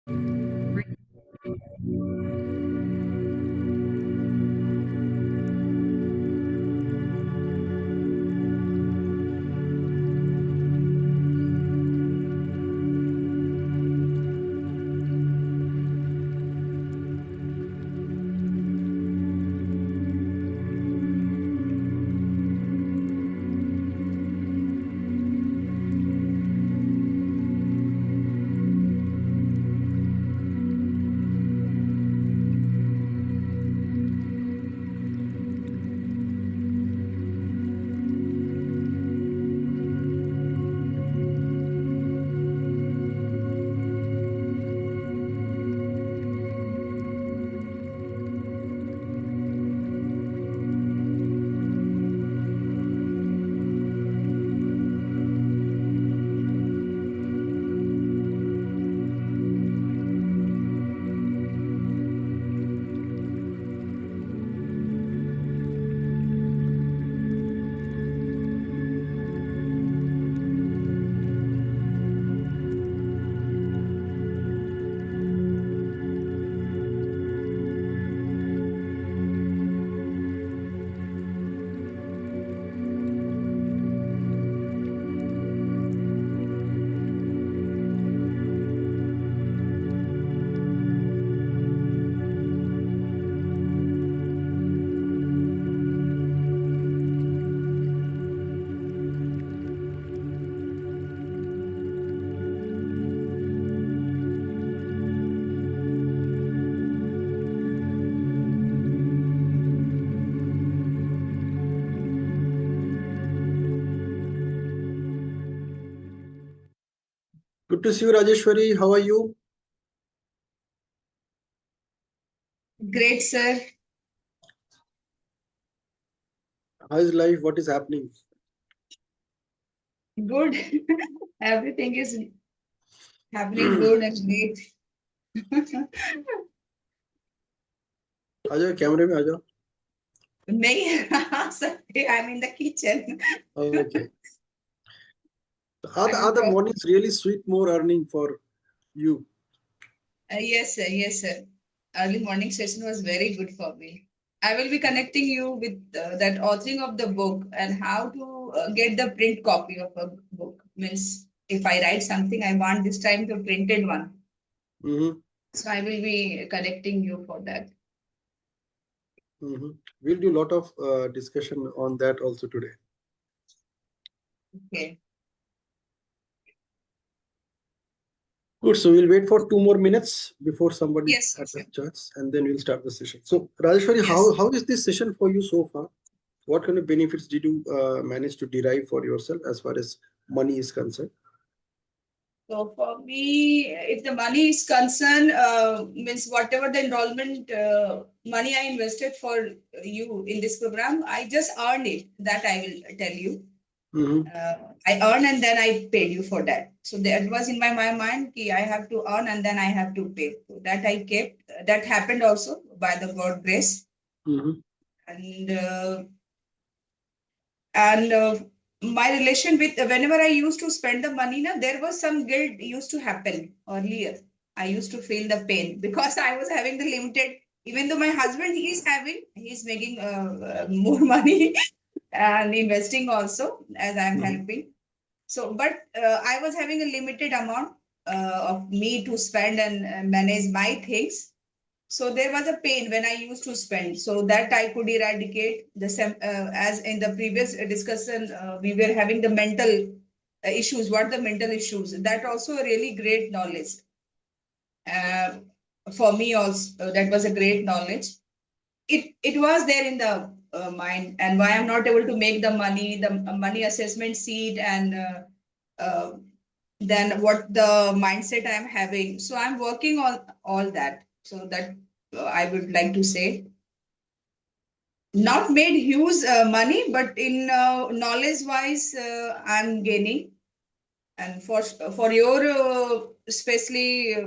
Good to see you, Rajeshwari. How are you? Great, sir. How is life? What is happening? Good. Everything is happening good and great. आ जाओ कैमरे में आ जाओ. नहीं I'm in the kitchen. Okay. Are the mornings really sweet, more earning for you? Yes, sir. Yes, sir. Early morning session was very good for me. I will be connecting you with that authoring of the book and how to get the print copy of a book. Means if I write something, I want this time to printed one. Mm-hmm. So I will be connecting you for that. Mm-hmm. We'll do a lot of discussion on that also today. Okay. Good. So we'll wait for 2 more minutes before somebody Yes, starts, and then we'll start the session. So Rajeshwari, yes. how is this session for you so far? What kind of benefits did you manage to derive for yourself as far as money is concerned? So for me, if the money is concerned, means whatever the enrollment money I invested for you in this program, I just earned it. That I will tell you. Mm-hmm. I earn and then I paid you for that. So that was in my mind, I have to earn and then I have to pay. So that I kept. That happened also by the God grace. Mm-hmm. And my relation with whenever I used to spend the money, there was some guilt used to happen earlier. I used to feel the pain because I was having the limited. Even though my husband he's making more money and investing also as I'm Mm-hmm. helping. So, but I was having a limited amount of me to spend and manage my things. So there was a pain when I used to spend. So that I could eradicate as in the previous discussion, we were having the mental issues. What the mental issues? That also a really great knowledge. Uh, for me also, that was a great knowledge. It was there in the mind, and why I'm not able to make the money assessment sheet, and then what the mindset I'm having. So I'm working on all that. So that I would like to say, not made huge money, but in knowledge wise, I'm gaining. And for your especially,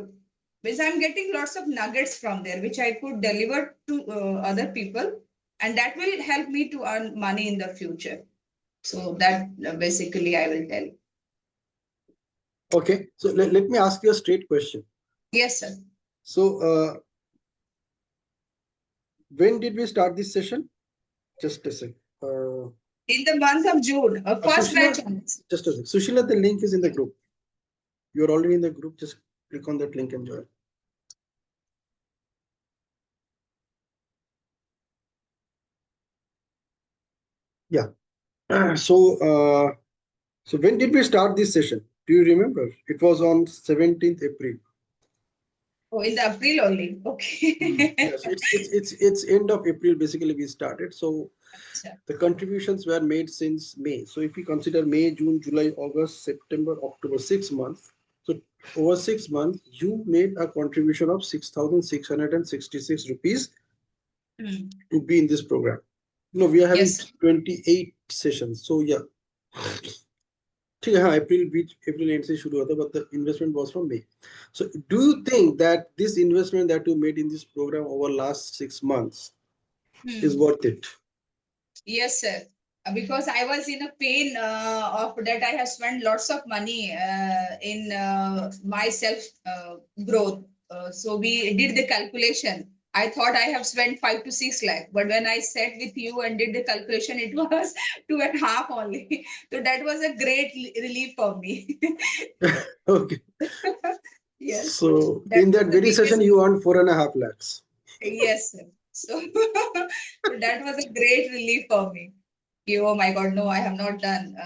because I'm getting lots of nuggets from there, which I could deliver to other people, and that will help me to earn money in the future. So that basically I will tell. Okay, so let me ask you a straight question. Yes, sir. So, when did we start this session? Just a sec. Uh, In the month of June, first batch Sushila, on this. just a sec. Sushila, the link is in the group. You're already in the group. Just click on that link and join. Yeah. So when did we start this session? Do you remember? It was on 17th April. Oh, in the April only. Okay. Yes, it's end of April basically we started. So Acha. the contributions were made since May. So if we consider May, June, July, August, September, October, 6 months. So over 6 months, you made a contribution of 6,666 rupees Hmm. to be in this program. No, we are having Yes. 28 sessions. So yeah, ठीक है हाँ अप्रैल and से शुरू हुआ था but the investment was from May. So do you think that this investment that you made in this program over last 6 months is Hmm. worth it? Yes, sir. Because I was in a pain of that I have spent lots of money in my self growth. So we did the calculation. I thought I have spent 5 to 6 lakh, but when I sat with you and did the calculation, it was 2.5 only. So that was a great relief for me. Okay. Yes, So that in was that the very biggest. session you earned 4.5 lakhs. Yes, sir. So, so that was a great relief for me. Oh my God, no, I have not done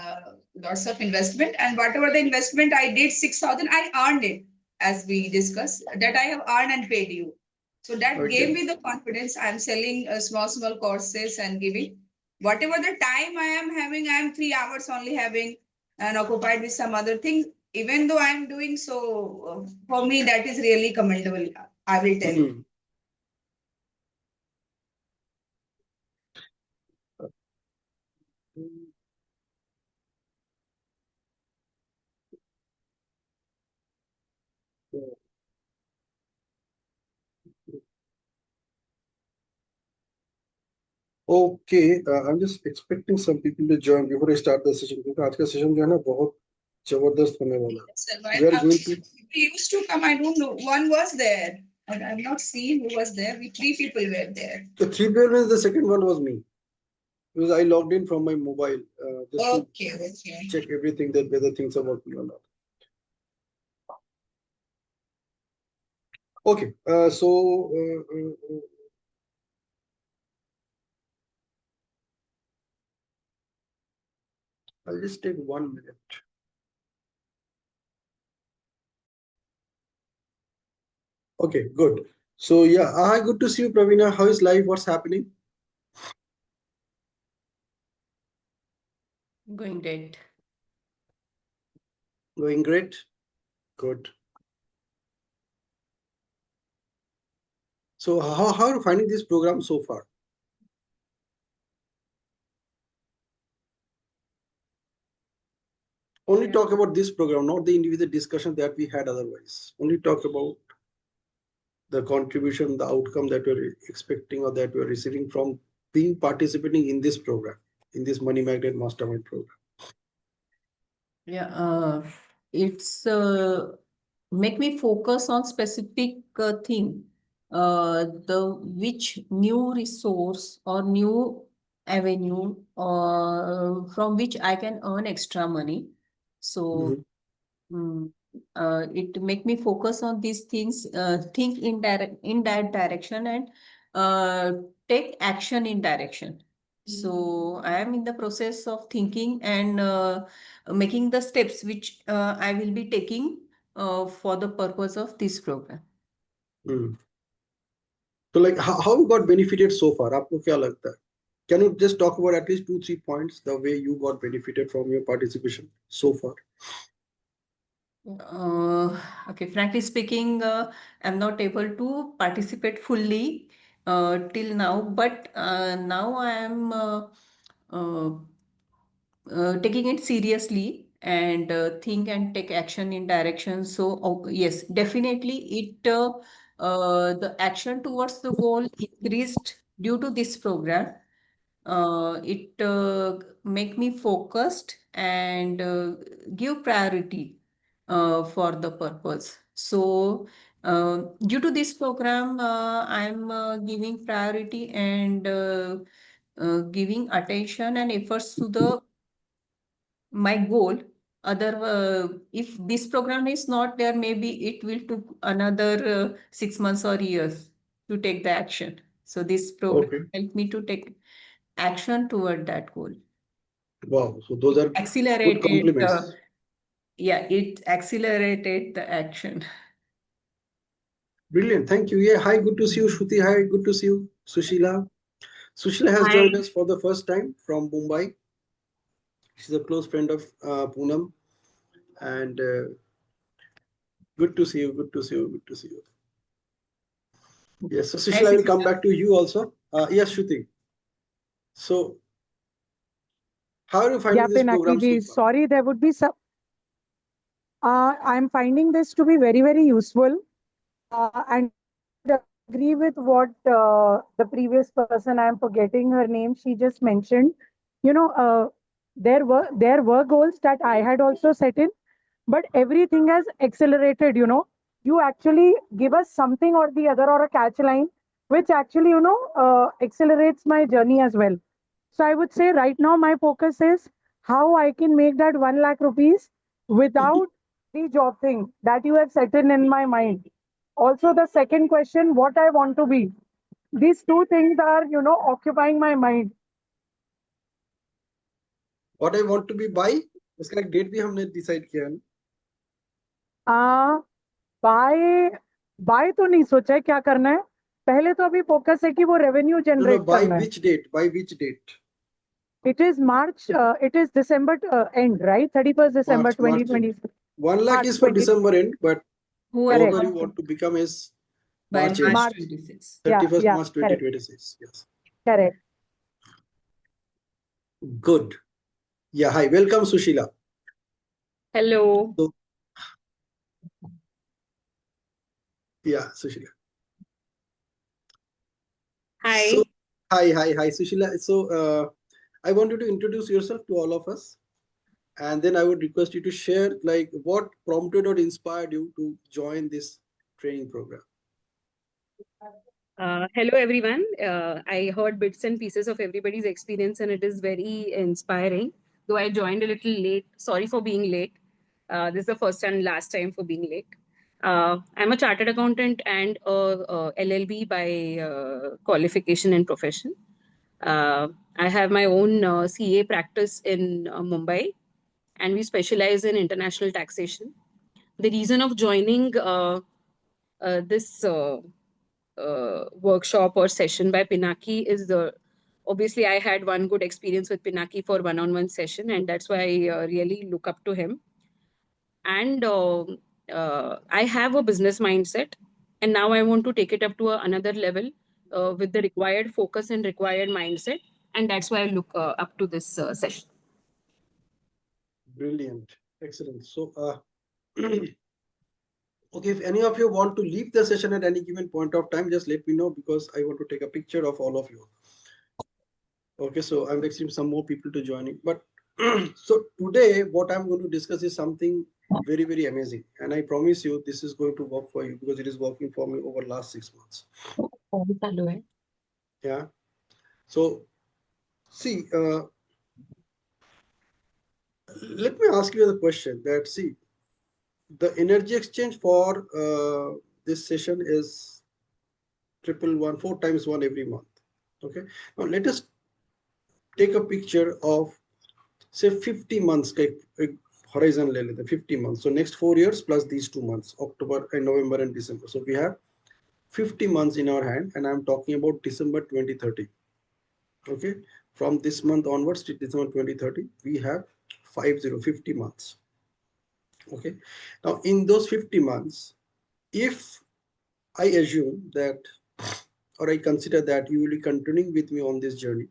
lots of investment. And whatever the investment I did, 6,000, I earned it, as we discussed, that I have earned and paid you. So that gave Okay. me the confidence. I'm selling small courses and giving. Whatever the time I am having, I am 3 hours only having and occupied with some other things. Even though I'm doing so, for me, that is really commendable. I will tell you. Hmm. Okay, I'm just expecting some people to join before I start the session क्योंकि आज का session जो है ना बहुत जबरदस्त होने वाला Yes, sir. है. We are going to People used to come. I don't know. One was there. And I'm not seeing who was there. We three people were there. the three payments. The second one was me because I logged in from my mobile just to Okay, okay. check everything that whether things are working or not. Okay, I'll just take 1 minute. Okay, good. So yeah, hi, good to see you, Pravina. How is life? What's happening? Going great. Going great. Good. So how are you finding this program so far? Only Yeah. talk about this program, not the individual discussion that we had otherwise. Only talk about the contribution, the outcome that you're expecting or that you're receiving from being participating in this program, in this Money Magnet Mastermind program. Yeah, it's make me focus on specific thing, the which new resource or new avenue from which I can earn extra money. So Mhm. it make me focus on these things, think in that direction and uh, take action in direction. So I am in the process of thinking and making the steps which I will be taking for the purpose of this program. Mm. So like how you got benefited so far? आपको क्या लगता है? Can you just talk about at least 2-3 points the way you got benefited from your participation so far? Okay, frankly speaking, I'm not able to participate fully till now, but now I am uh, taking it seriously and think and take action in direction. So, yes, definitely the action towards the goal increased due to this program. It make me focused and give priority for the purpose. So Due to this program, I'm giving priority and giving attention and efforts to the my goal. If this program is not there, maybe it will took another 6 months or years to take the action. So this program Okay. helped me to take action toward that goal. Wow. So those are good Accelerated, compliments. yeah, it accelerated the action. Brilliant. Thank you. Yeah. Hi. Good to see you, Shruti. Hi. Good to see you, Sushila. Sushila has Hi. joined us for the first time from Mumbai. She's a close friend of Poonam, and good to see you. Good to see you. Good to see you. Yes. So Hi, Sushila, I will come Sushila. back to you also. Yes, Shruti. So how are you Yeah, finding this Pinaki program so ji, far? sorry, there would be some. I'm finding this to be very, very useful. And I would agree with what the previous person, I'm forgetting her name, she just mentioned. You know, there were goals that I had also set in, but everything has accelerated. You actually give us something or the other or a catch line, which actually accelerates my journey as well. So I would say right now my focus is how I can make that 1 lakh rupees without the job thing that you have set in my mind. Also, the second question, what I want to be. These two things are, occupying my mind. What I want to be by उसका एक date भी हमने decide किया है. Bye bye तो नहीं सोचा है क्या करना है. पहले तो अभी फोकस है कि वो revenue No, no. Generate By करना है. which date? By which date? It is March, it is December end, right? 31st December March end. 2020. 1 lakh March is for 20. December end, but Whoever however you wants want to to become is by March end. March March. 26. Yeah, 31st yeah, March correct, 2026. Yes. correct. Good. Yeah. Hi. Welcome, Sushila. Hello. So, yeah, Sushila. Hi. So, hi, Sushila. So, I want you to introduce yourself to all of us, and then I would request you to share like what prompted or inspired you to join this training program. Hello, everyone. I heard bits and pieces of everybody's experience, and it is very inspiring. Though I joined a little late, sorry for being late. This is the first and last time for being late. I'm a chartered accountant and a LLB by qualification and profession. I have my own CA practice in Mumbai, and we specialize in international taxation. The reason of joining this workshop or session by Pinaki is the obviously I had one good experience with Pinaki for one-on-one session, and that's why I really look up to him. And I have a business mindset, and now I want to take it up to another level with the required focus and required mindset, and that's why I look up to this session. Brilliant. Excellent. So, okay, if any of you want to leave the session at any given point of time, just let me know because I want to take a picture of all of you. Okay, so I'm expecting some more people to join in. But so today, what I'm going to discuss is something very, very amazing. And I promise you, this is going to work for you because it is working for me over last 6 months. Yeah. So, see, let me ask you the question that, see, the energy exchange for this session is 111, 4 times 1 every month. Okay. Now, let us take a picture of say 50 months horizon ले लेते 50 months. So next 4 years plus these 2 months, October and November and December. So we have 50 months in our hand, and I'm talking about December 2030. Okay, from this month onwards to December 2030, we have 50 months. Okay, now in those 50 months, if I assume that or I consider that you will be continuing with me on this journey,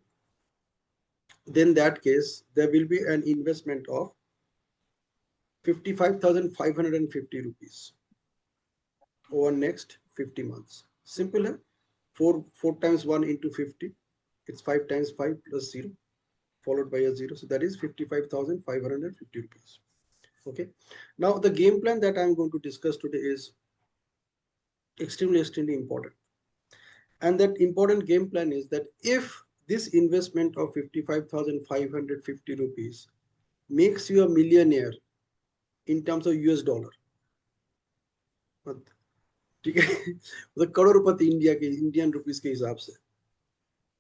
then that case there will be an investment of 55,550 rupees over next 50 months. Simple, hai? 4 times 1 into 50. It's 5 times 5 plus 0 followed by a 0. So that is 55,550 rupees. Okay. Now the game plan that I'm going to discuss today is extremely important. And that important game plan is that if this investment of 55,550 rupees makes you a millionaire in terms of US dollar, ठीक है, मतलब करोड़पति India के Indian rupees के हिसाब से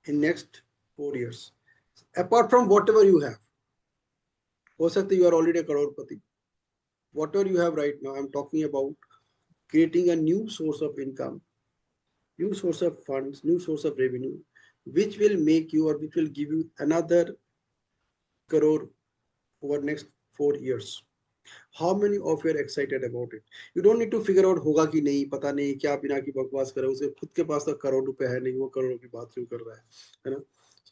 in next 4 years, apart from whatever you have, हो सकता है you are already a Crorepati, whatever you have right now, I'm talking about creating a new source of income, new source of funds, new source of revenue, which will make you or which will give you another crore over next 4 years. How many of you are excited about it? You don't need to figure out होगा कि नहीं, पता नहीं क्या बिना की बकवास करे, उसे खुद के पास तो करोड़ रुपए है नहीं, वो करोड़ों की बात क्यों कर रहा है ना?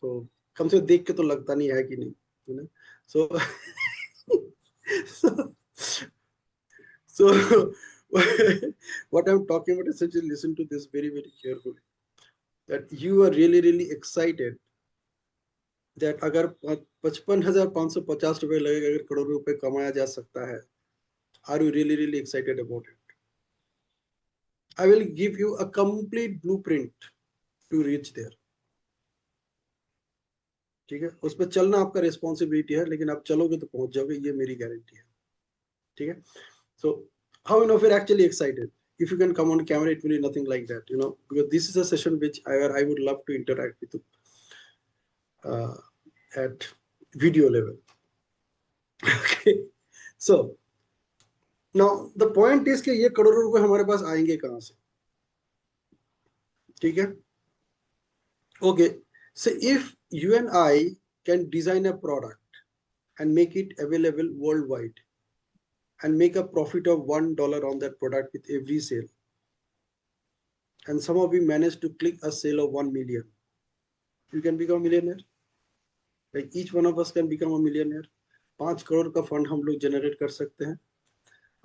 So कम से देख के तो लगता नहीं है कि नहीं, है ना? So so what I'm talking about, essentially listen to this very carefully, that you are really excited that अगर 55,550 रुपए लगेगा अगर करोड़ रुपए कमाया जा सकता है, are you really excited about it? I will give you a complete blueprint to reach there. ठीक है, उस पर चलना आपका रिस्पॉन्सिबिलिटी है, लेकिन आप चलोगे तो पहुंच जाओगे, ये मेरी गारंटी है. ठीक है, so how many of you are actually excited? If you can come on camera, it will be nothing like that, because this is a session which I would love to interact with you at video level. Okay, so now the point is कि ये करोड़ों रुपए हमारे पास आएंगे कहां से? ठीक है, okay, so if you and I can design a product and make it available worldwide and make a profit of $1 on that product with every sale, and some of you manage to click a sale of 1 million, you can become a millionaire. Like each one of us can become a millionaire. 5 crore का fund हम लोग generate कर सकते हैं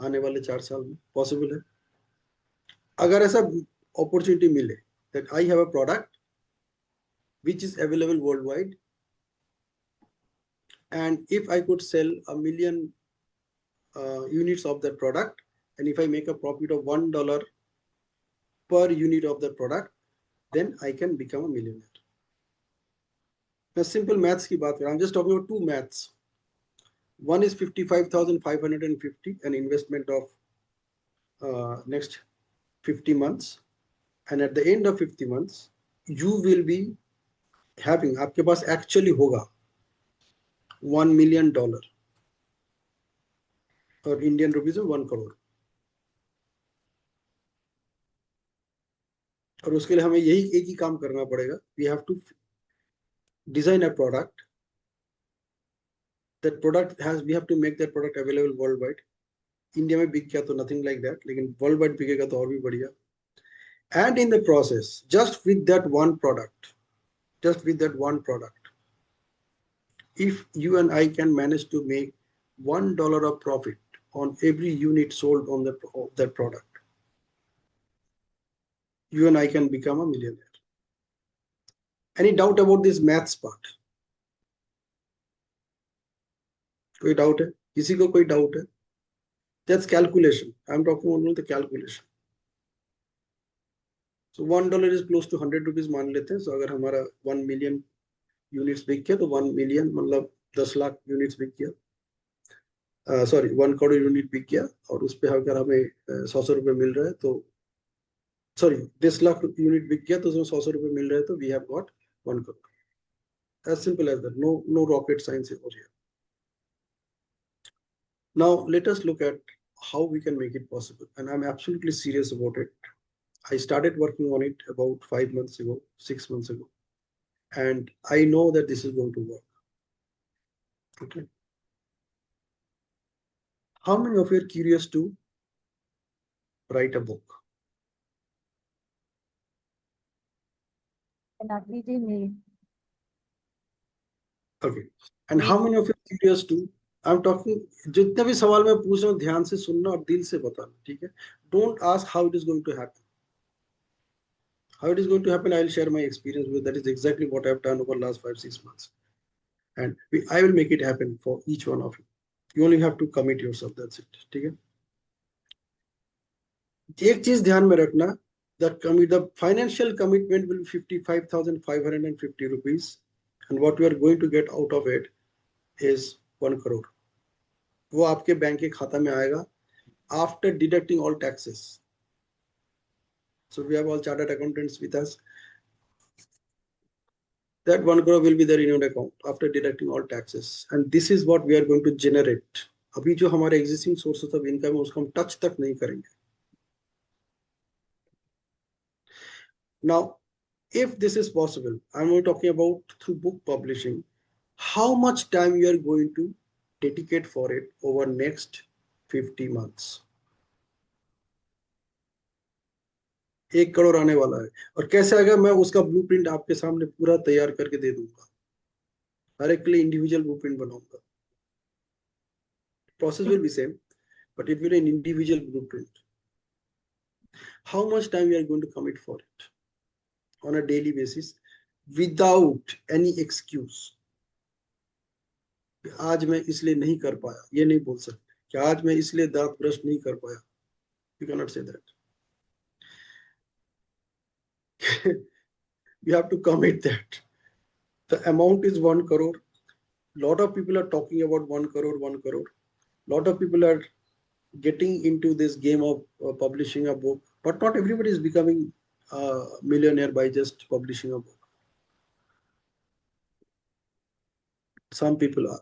आने वाले 4 साल में, पॉसिबल है अगर ऐसा अपॉर्चुनिटी मिले, that I have a product which is available worldwide, and if I could sell 1 million units of that product, and if I make a profit of $1 per unit of that product, then I can become a millionaire. Now simple maths की बात करें, I'm just talking about 2 maths. One is 55,550, an investment of next 50 months, and at the end of 50 months you will be having, आपके पास actually होगा $1 million, और Indian rupees में 1 करोड़. और उसके लिए हमें एक ही काम करना पड़ेगा. We have to design a product. That product we have to make that product available worldwide. India में बिक गया तो nothing like that, लेकिन worldwide बिकेगा तो और भी बढ़िया. And in the process, just with that one product, if you and I can manage to make $1 of profit on every unit sold on that product, you and I can become a millionaire. Any doubt about this maths part? कोई doubt है? किसी को कोई doubt है? That's calculation. I'm talking only the calculation. So $1 is close to 100 rupees मान लेते हैं. So अगर हमारा 1 million units बिक गया तो 1 million मतलब 10 लाख units बिक गया. Sorry, 1 करोड़ यूनिट बिक गया, और उस पे अगर हमें 100 रुपए मिल रहा है तो, सॉरी 10 लाख यूनिट बिक गया तो उसमें 100 रुपए मिल रहे हैं, तो we have got 1 crore. As simple as that. No rocket science over here. Now let us look at how we can make it possible, and I'm absolutely serious about it. I started working on it about 5 months ago, 6 months ago, and I know that this is going to work. Okay. How many of you are curious to write a book? Pinaki ji, me. Okay. And how many of you are curious to, I'm talking, जितने भी सवाल मैं पूछ रहा हूँ ध्यान से सुनना और दिल से बताना, ठीक है? Don't ask how it is going to happen. How it is going to happen, I'll share my experience with. That is exactly what I've done over the last 5-6 months. And I will make it happen for each one of you. You only have to commit yourself, that's it. ठीक है? एक चीज ध्यान में रखना, the financial commitment will be 55,550 rupees, and what we are going to get out of it is 1 crore. वो आपके bank के खाता में आएगा after deducting all taxes. So we have all chartered accountants with us. That 1 crore will be there in your account after deducting all taxes, and this is what we are going to generate. अभी जो हमारे existing sources of income है उसको हम touch तक नहीं करेंगे. Now, if this is possible, I'm only talking about through book publishing, how much time you are going to dedicate for it over next 50 months. 1 crore आने वाला है, और कैसे आएगा मैं उसका ब्लूप्रिंट आपके सामने पूरा तैयार करके दे दूंगा. हर एक के लिए इंडिविजुअल ब्लूप्रिंट बनाऊंगा. Process will be same, but it will be an individual blueprint. How much time we are going to commit for it on a daily basis without any excuse. आज मैं इसलिए नहीं कर पाया, ये नहीं बोल सकते कि आज मैं इसलिए दांत ब्रश नहीं कर पाया. You cannot say that. You have to commit that. The amount is 1 crore. Lot of people are talking about 1 crore, 1 crore. Lot of people are getting into this game of publishing a book, but not everybody is becoming a millionaire by just publishing a book. Some people are.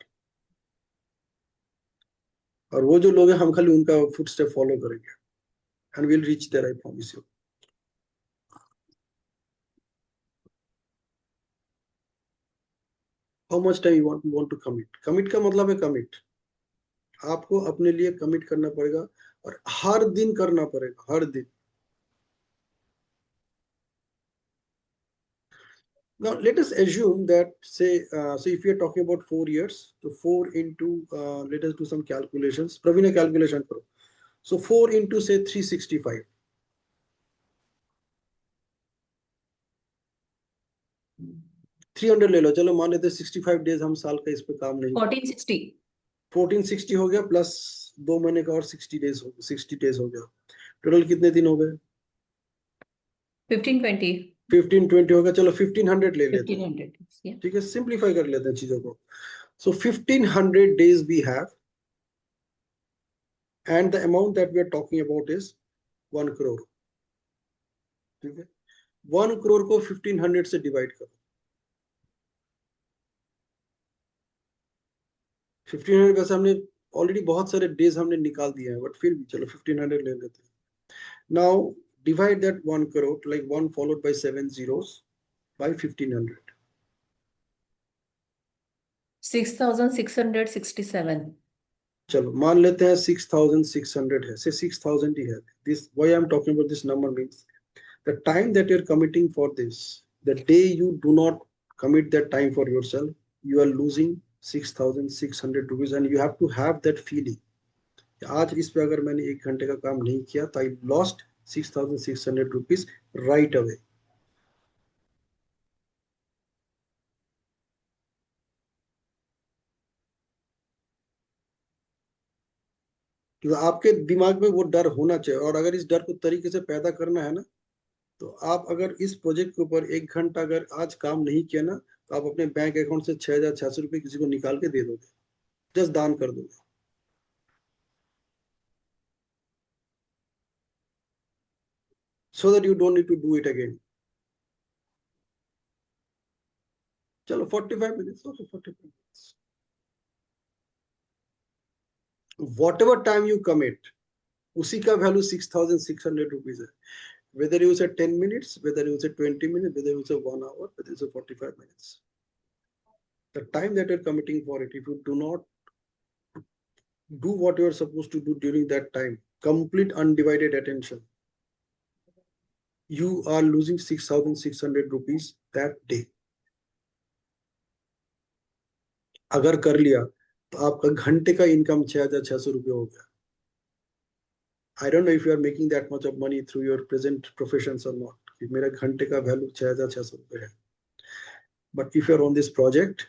और वो जो लोग हैं हम खाली उनका footstep follow करेंगे, and we'll reach there, I promise you. How much time you want to commit? Commit का मतलब है commit. आपको अपने लिए commit करना पड़ेगा और हर दिन करना पड़ेगा, हर दिन. Now let us assume that say so if we are talking about 4 years, so 4 into let us do some calculations. Praveen calculation करो. So 4 into say 365. 300 ले लो, चलो मान लेते 65 days हम साल का इस पे काम नहीं. 1460. 1460 हो गया प्लस 2 महीने का और 60 days हो, 60 days हो गया. टोटल कितने दिन हो गए? 1520. 1520 हो गया, चलो 1500 ले लेते हैं. 1500. Yeah. ठीक है, सिंप्लीफाई कर लेते हैं चीजों को. So 1500 days we have, and the amount that we are talking about is 1 crore. ठीक है, 1 crore को 1500 से डिवाइड करो. 1500 वैसे हमने ऑलरेडी बहुत सारे डेज हमने निकाल दिए हैं, बट फिर भी चलो 1500 ले लेते हैं. Now divide that 1 crore, like 1 followed by 7 zeros, by 1500. 6667. चलो मान लेते हैं 6600 है, say 6000 ही है. This why I'm talking about this number means the time that you're committing for this, the day you do not commit that time for yourself, you are losing 6600 rupees, and you have to have that feeling. आज इस पे अगर मैंने 1 घंटे का काम नहीं किया तो I lost 6600 rupees right away. तो आपके दिमाग में वो डर होना चाहिए, और अगर इस डर को तरीके से पैदा करना है ना, तो आप अगर इस प्रोजेक्ट के ऊपर 1 घंटा अगर आज काम नहीं किया ना, तो आप अपने बैंक अकाउंट से 6600 रुपये किसी को निकाल के दे दोगे, जस्ट दान कर दोगे. So that you don't need to do it again. चलो 45 minutes, okay, 45 minutes. Whatever time you commit, उसी का वैल्यू 6600 rupees है. Whether you say 10 minutes, whether you say 20 minutes, whether you say 1 hour, whether you say 45 minutes. The time that you're committing for it, if you do not do what you're supposed to do during that time, complete undivided attention, you are losing 6600 rupees that day. अगर कर लिया तो आपका घंटे का income 6600 रुपये हो गया. I don't know if you are making that much of money through your present professions or not. मेरा घंटे का वैल्यू 6600 रुपये है. But if you're on this project,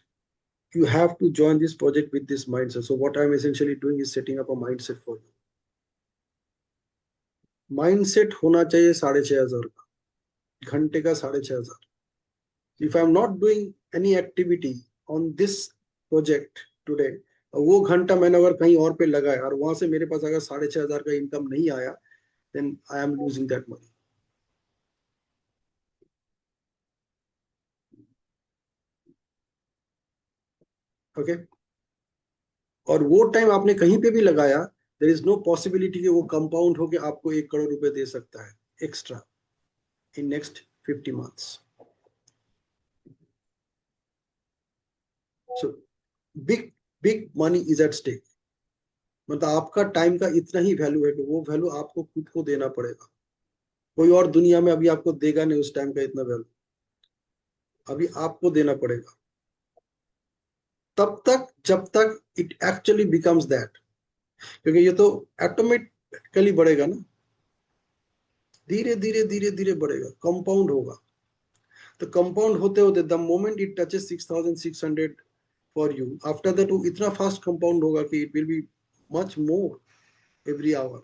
you have to join this project with this mindset. So what I'm essentially doing is setting up a mindset for you. Mindset होना चाहिए 6,500 का, घंटे का 6,500। If I am not doing any activity on this project today, वो घंटा मैंने अगर कहीं और पे लगाया और वहां से मेरे पास अगर 6,500 का इनकम नहीं आया, then I am losing that money. Okay, और वो टाइम आपने कहीं पे भी लगाया, देयर इज नो पॉसिबिलिटी कि वो कंपाउंड होके आपको 1 करोड़ रुपए दे सकता है extra in next 50 months। So big big money is at stake. मतलब आपका टाइम का इतना ही वैल्यू है कि वो वैल्यू आपको खुद को देना पड़ेगा। कोई और दुनिया में अभी आपको देगा नहीं उस टाइम का इतना वैल्यू, अभी आपको देना पड़ेगा, तब तक जब तक इट एक्चुअली बिकम्स दैट। क्योंकि ये तो ऑटोमेटिकली बढ़ेगा ना, धीरे धीरे धीरे धीरे बढ़ेगा, कंपाउंड होगा। तो कंपाउंड होते होते the moment it touches 6,600 for you, after that वो इतना फास्ट कंपाउंड होगा कि it will be much more every hour.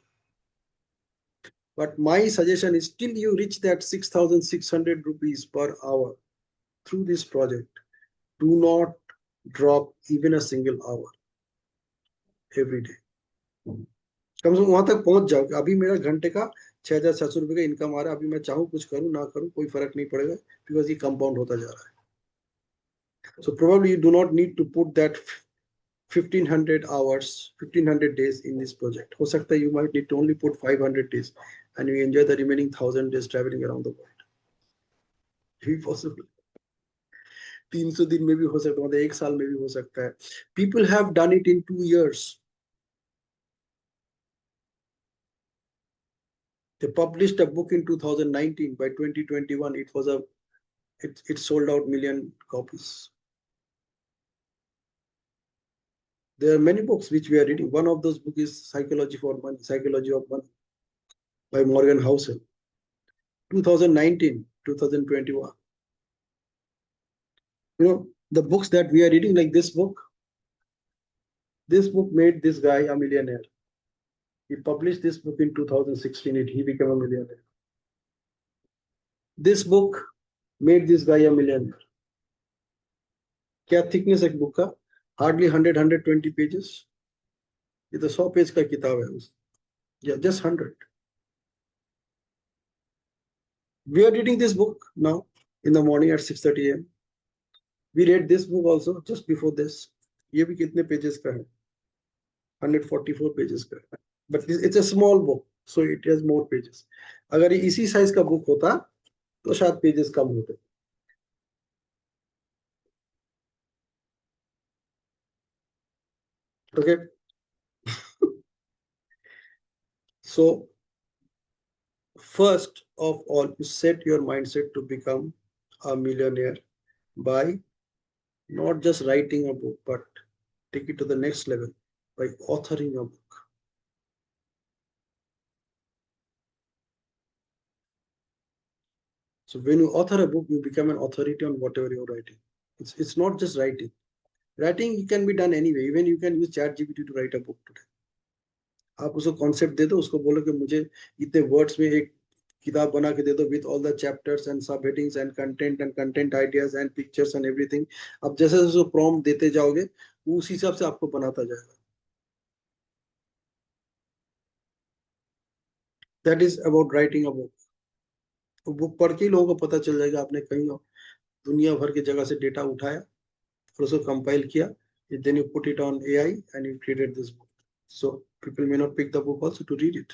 But my suggestion is till you reach that 6,600 rupees per hour through this project, do not drop even a single hour every day. कम से कम वहां तक पहुंच जाओ कि अभी मेरा घंटे का 6,700 रुपये का इनकम आ रहा है, अभी मैं चाहूँ कुछ करूँ ना करूँ कोई फर्क नहीं पड़ेगा, बिकॉज ये कंपाउंड होता जा रहा है। So probably you do not need to put that 1,500 hours, 1,500 days in this project. हो सकता है you might need to only put 500 days and you enjoy the remaining 1,000 days traveling around the world. Be possible. 300 दिन में भी हो सकता है, मतलब 1 साल में भी हो सकता है। People have done it in 2 years. They published a book in 2019. By 2021, it sold out million copies. There are many books which we are reading. One of those books is Psychology for Money, Psychology of Money by Morgan Housel. 2019, 2021. You know, the books that we are reading, like this book made this guy a millionaire. He published this book in 2016. He became a millionaire. This book made this guy a millionaire. क्या thickness है book का? Hardly 120 pages. ये तो 100 page का किताब है, just 100। We are reading this book now in the morning at 6:30 a.m. We read this book also just before this. ये भी कितने पेजेस का है? 144 पेजेस का है। But it's a small book, so it has more pages. अगर ये इसी साइज का बुक होता तो शायद पेजेस कम होते। Okay. So first of all, you set your mindset to become a millionaire by not just writing a book, but take it to the next level by authoring a book. So when you author a book, you become an authority on whatever you're writing. It's not just writing. Writing can be done anyway. Even you can use ChatGPT to write a book today. आप उसको concept दे दो, उसको बोलो कि मुझे इतने words में एक किताब बना के दे दो with all the chapters and subheadings and content ideas and pictures and everything. अब जैसे जैसे प्रॉम्प्ट देते जाओगे उस हिसाब से आपको बनाता जाएगा। That is about writing a book. तो बुक पढ़ के ही लोगों को पता चल जाएगा आपने कहीं दुनिया भर की जगह से डेटा उठाया और उसको कंपाइल किया, then you put it on AI and you created this book. So people may not pick the book also to read it.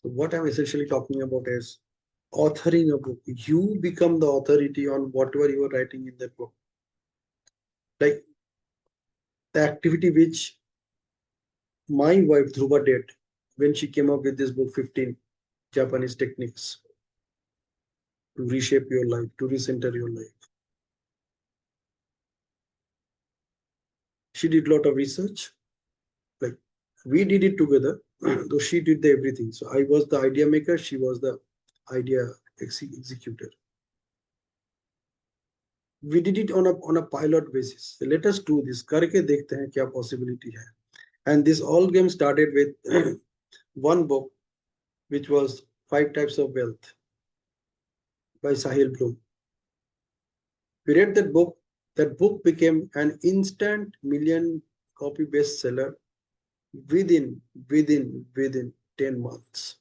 So what I'm essentially talking about is authoring a book. You become the authority on whatever you are writing in that book. Like the activity which my wife Dhruva did when she came up with this book, 15 Japanese techniques to reshape your life, to recenter your life. She did a lot of research. Like we did it together, though she did the everything. So I was the idea maker, she was the idea executor. We did it on a pilot basis. So let us do this. करके देखते हैं क्या possibility है. And this all game started with one book, which was 5 Types of Wealth by Sahil Bloom. We read that book. That book became an instant million copy bestseller within 10 months.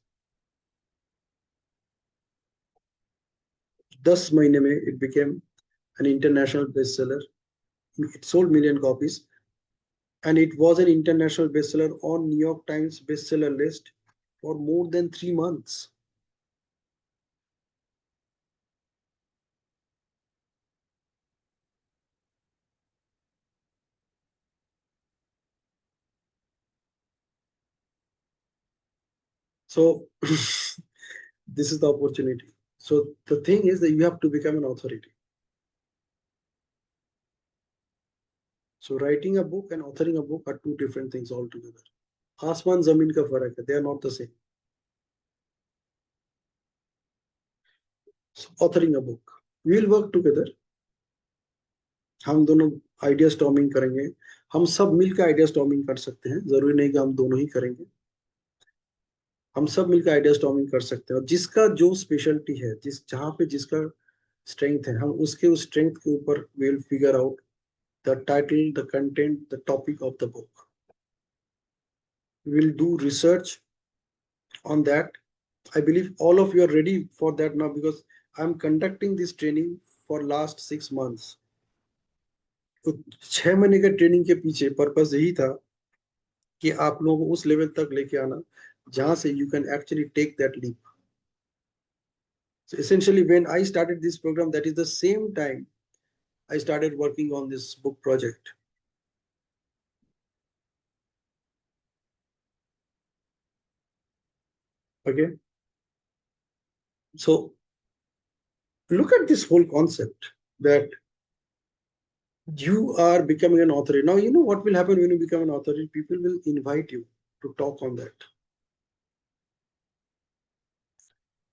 10 महीने में it became an international bestseller. It sold million copies, and it was an international bestseller on New York Times bestseller list for more than 3 months. So this is the opportunity. So the thing is that you have to become an authority. So writing a book and authoring a book are two different things altogether. आसमान जमीन का फर्क है. They are not the same. So authoring a book, we will work together. हम दोनों idea storming करेंगे. हम सब मिलकर आइडिया स्टॉर्मिंग कर सकते हैं. जरूरी नहीं कि हम दोनों ही करेंगे. हम सब मिलकर आइडिया स्टॉर्मिंग कर सकते हैं. और जिसका जो स्पेशलिटी है, जहां पे जिसका स्ट्रेंथ है, हम उसके उस स्ट्रेंथ के ऊपर will figure out the title, the content, the topic of the book. We'll do research on that. I believe all of you are ready for that now, because I'm conducting this training for last 6 months. तो 6 महीने के training के पीछे purpose यही था कि आप लोगों को उस लेवल तक लेके आना जहां से you can actually take that leap. So essentially, when I started this program, that is the same time I started working on this book project. Okay. So look at this whole concept that you are becoming an author. Now, you know what will happen when you become an author? People will invite you to talk on that.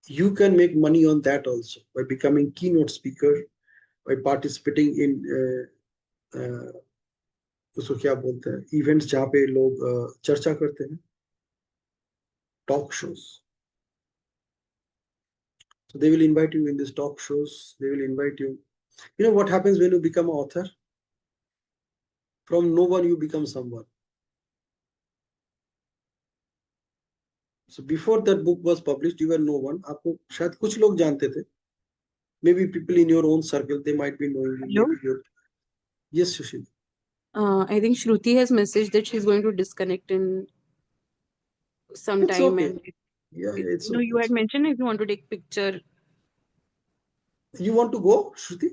You can make money on that also by becoming keynote speaker, by participating in उसको क्या बोलते हैं, events जहाँ पे लोग चर्चा करते हैं, talk shows. So they will invite you in these talk shows. They will invite you. You know what happens when you become an author? From no one you become someone. So before that book was published, you were no one. आपको शायद कुछ लोग जानते थे. Maybe people in your own circle, they might be knowing you. Hello? Maybe you're... Yes, Sushil. I think Shruti has messaged that she's going to disconnect in some It's time. okay. And Yeah, it's no, okay. you had mentioned if you want to take picture. You want to go, Shruti?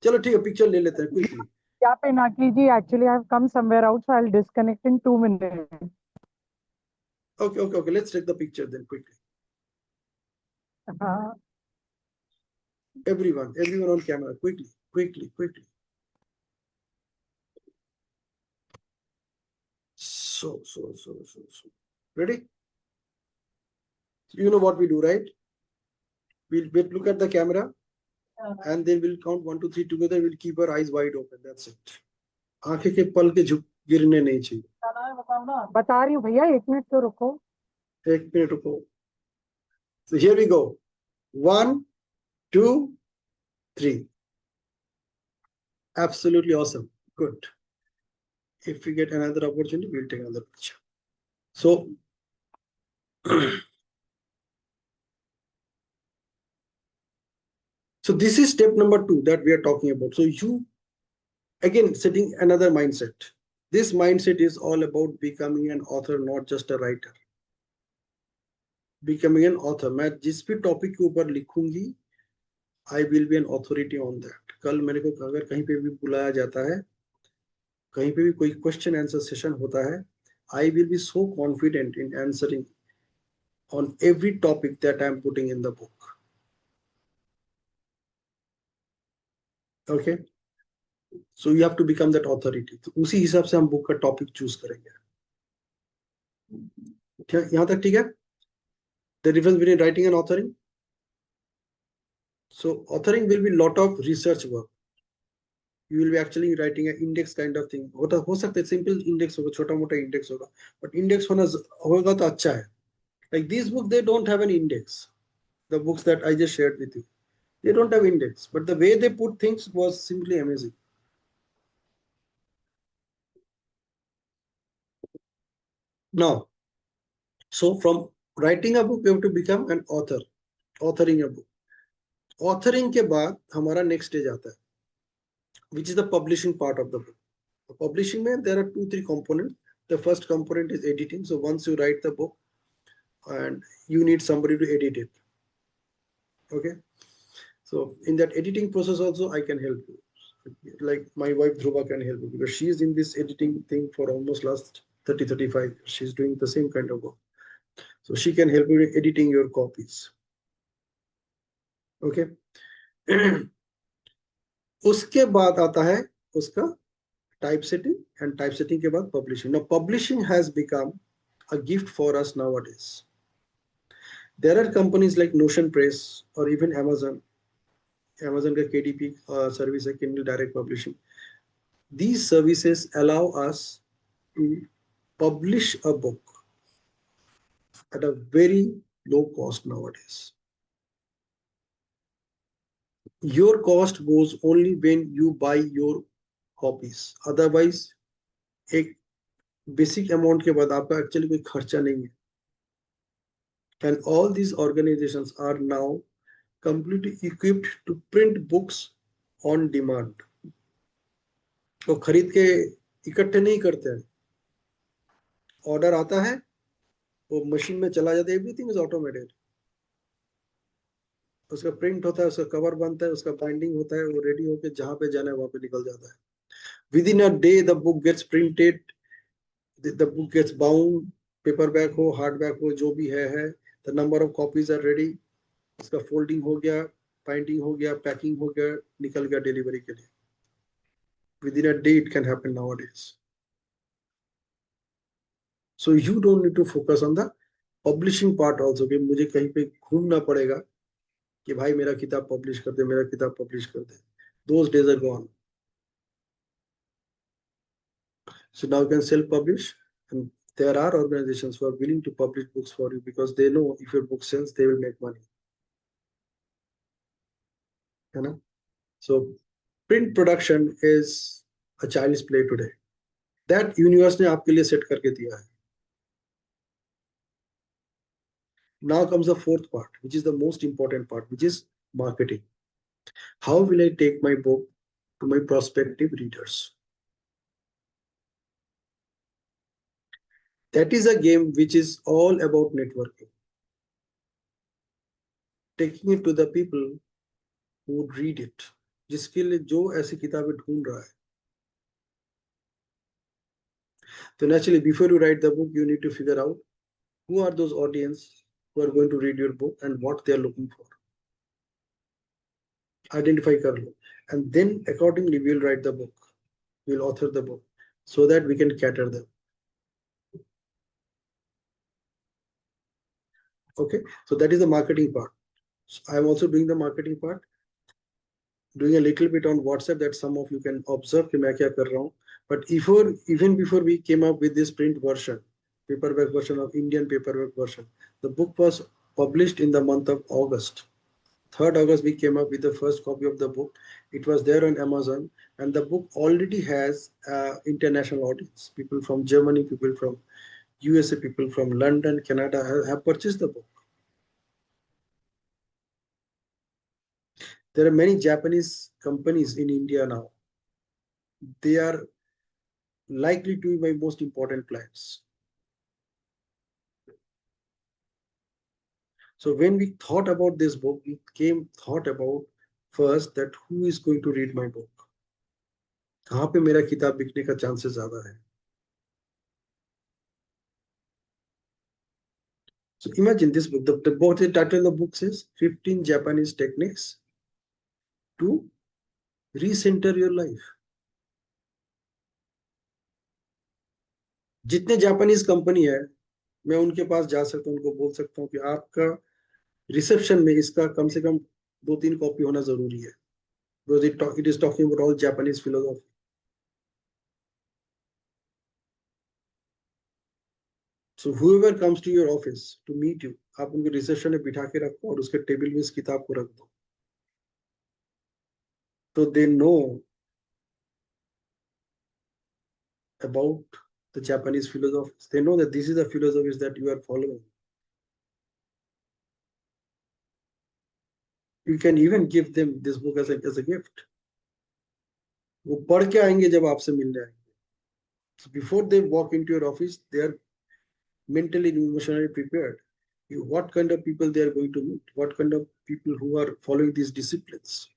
चलो ठीक है, picture ले लेते हैं quickly. Yeah, Pinaki ji, actually I have come somewhere out, so I'll disconnect in 2 minutes. Okay. Let's take the picture then quickly. Everyone on camera, quickly. So. Ready? You know what we do, right? We'll look at the camera, and then we'll count 1, 2, 3 together. We'll keep our eyes wide open. That's it. आंखें के पल के झुक गिरने नहीं चाहिए. बता रही हूँ भैया, 1 मिनट तो रुको. 1 minute रुको. So here we go. 1, 2, 3. Absolutely awesome. Good. If we get another opportunity, we'll take another picture. So so this is step number 2 that we are talking about. So you again setting another mindset. This mindset is all about becoming an author, not just a writer. Becoming an author. मैं जिस भी topic के ऊपर लिखूंगी, I will be an authority on that. कल मेरे को अगर कहीं पे भी बुलाया जाता है, कहीं पे भी कोई क्वेश्चन आंसर सेशन होता है, I will be so confident in answering on every topic that I am putting in the book. Okay. So you have to become that authority. तो उसी हिसाब से हम बुक का टॉपिक चूज करेंगे. यहाँ तक ठीक है? The difference between writing and authoring. So authoring will be lot of research work. you will be actually writing an index kind of thing. हो सकता है simple index होगा, छोटा मोटा index होगा, but index होगा तो अच्छा है. Like these books, they don't have an index. The books that I just shared with you, they don't have index, but the way they put things was simply amazing. Now, so from writing a book, you have to become an author, authoring a book. Authoring के बाद हमारा next stage आता है, which is the publishing part of the book. The publishing में there are 2-3 components. The first component is editing. So once you write the book, and you need somebody to edit it. Okay. So in that editing process also, I can help you. Like my wife Dhruva can help you because she's in this editing thing for almost last 30-35 years. She's doing the same kind of work. So she can help you in editing your copies. Okay. उसके बाद आता है उसका typesetting, and typesetting के बाद publishing. Now publishing has become a gift for us nowadays. There are companies like Notion Press or even Amazon. Amazon का KDP service है, Kindle Direct Publishing. These services allow us to publish a book at a very low cost nowadays. Your cost goes only when you buy your copies. Otherwise, एक basic amount के बाद आपका actually कोई खर्चा नहीं है. And all these organizations are now completely equipped to print books on demand. तो खरीद के इकट्ठे नहीं करते हैं. ऑर्डर आता है, वो मशीन में चला जाता है, एवरीथिंग इज ऑटोमेटेड. उसका प्रिंट होता है, उसका कवर बनता है, उसका बाइंडिंग होता है, वो रेडी होके जहां पे जाना है वहां पे निकल जाता है. Within a day the book gets printed, the book gets bound, paperback हो, हार्ड बैक हो, जो भी है, the number of copies are ready. उसका फोल्डिंग हो गया, बाइंडिंग हो गया, पैकिंग हो गया, निकल गया डिलीवरी के लिए. With in a day it can happen nowadays. So you don't need to focus on the publishing part also कि मुझे कहीं पे घूमना पड़ेगा कि भाई मेरा किताब पब्लिश कर दे, मेरा किताब पब्लिश कर दे. Those days are gone. So now you can self-publish, and there are organizations who are willing to publish books for you because they know if your book sells, they will make money. You know? So print production is a child's play today. That universe ने आपके लिए set करके दिया है. Now comes the fourth part, which is the most important part, which is marketing. How will I take my book to my prospective readers? That is a game which is all about networking. Taking it to the people who would read it. जिसके लिए जो ऐसी किताबें ढूंढ रहा है. So naturally, before you write the book, you need to figure out who are those audience who are going to read your book and what they are looking for. Identify कर लो, and then accordingly we'll write the book. We'll author the book so that we can cater them. Okay, so that is the marketing part. So I'm also doing the marketing part, doing a little bit on WhatsApp that some of you can observe कि मैं क्या कर रहा हूँ. But even before we came up with this print version, paperback version of Indian paperback version, the book was published in the month of August. 3rd August we came up with the first copy of the book. It was there on Amazon, and the book already has international audience. People from Germany, people from USA, people from London, Canada have purchased the book. There are many Japanese companies in India now. They are likely to be my most important clients. So when we thought about this book, we thought about first that who is going to read my book? कहाँ पे मेरा किताब बिकने का chances ज़्यादा है? So imagine this book. The title of the book says 15 Japanese techniques to recenter your life. जितने Japanese company है, मैं उनके पास जा सकता हूँ, उनको बोल सकता हूँ कि आपका रिसेप्शन में इसका कम से कम 2-3 कॉपी होना जरूरी है. because it is talking about all Japanese philosophy. So whoever comes to your office to meet you, आप उनको रिसेप्शन में बिठा के रखो और उसके टेबल में इस किताब को रख दो. So they know about the Japanese philosophies. They know that this is the philosophies that you are following. You can even give them this book as a gift. वो पढ़ के आएंगे जब आपसे मिलने आएंगे. So before they walk into your office, they are mentally and emotionally prepared. What kind of people they are going to meet, what kind of people who are following these disciplines.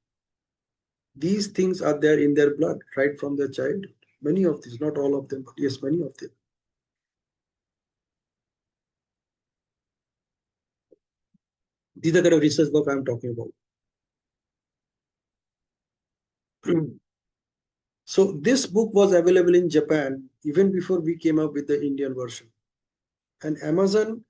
These things are there in their blood right from their childhood. Many of these, not all of them, but yes, many of them. These are the kind of research work I'm talking about. So this book was available in Japan even before we came up with the Indian version. And Amazon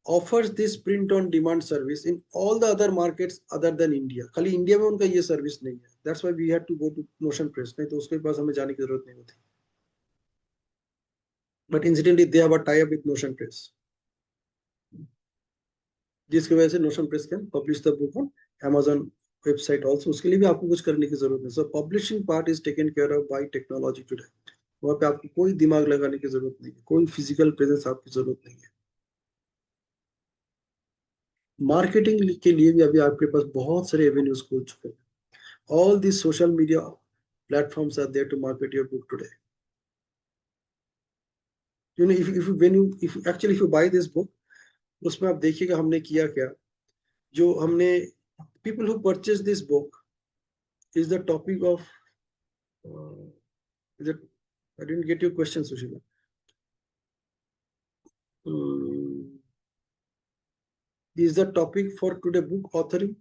offers this print on demand service in all the other markets other than India. खाली India में उनका ये service नहीं है. That's why we had to go to Notion Press. नहीं तो उसके पास हमें जाने की जरूरत नहीं होती. But incidentally, they have a tie-up with Notion Press. जिसकी वजह से Notion Press can publish the book on Amazon website also. उसके लिए भी आपको कुछ करने की जरूरत नहीं. So publishing part is taken care of by technology today. वहाँ पे आपको कोई दिमाग लगाने की जरूरत नहीं है, कोई फिजिकल प्रेजेंस आपकी जरूरत नहीं है. मार्केटिंग के लिए भी अभी आपके पास बहुत सारे एवेन्यूज खुल चुके हैं. All these social media platforms are there to market your book today. You know, if you buy this book, उसमें आप देखिएगा हमने किया क्या. जो हमने people who purchase this book is the topic of I didn't get your question, Sushila. Is the topic for today book authoring?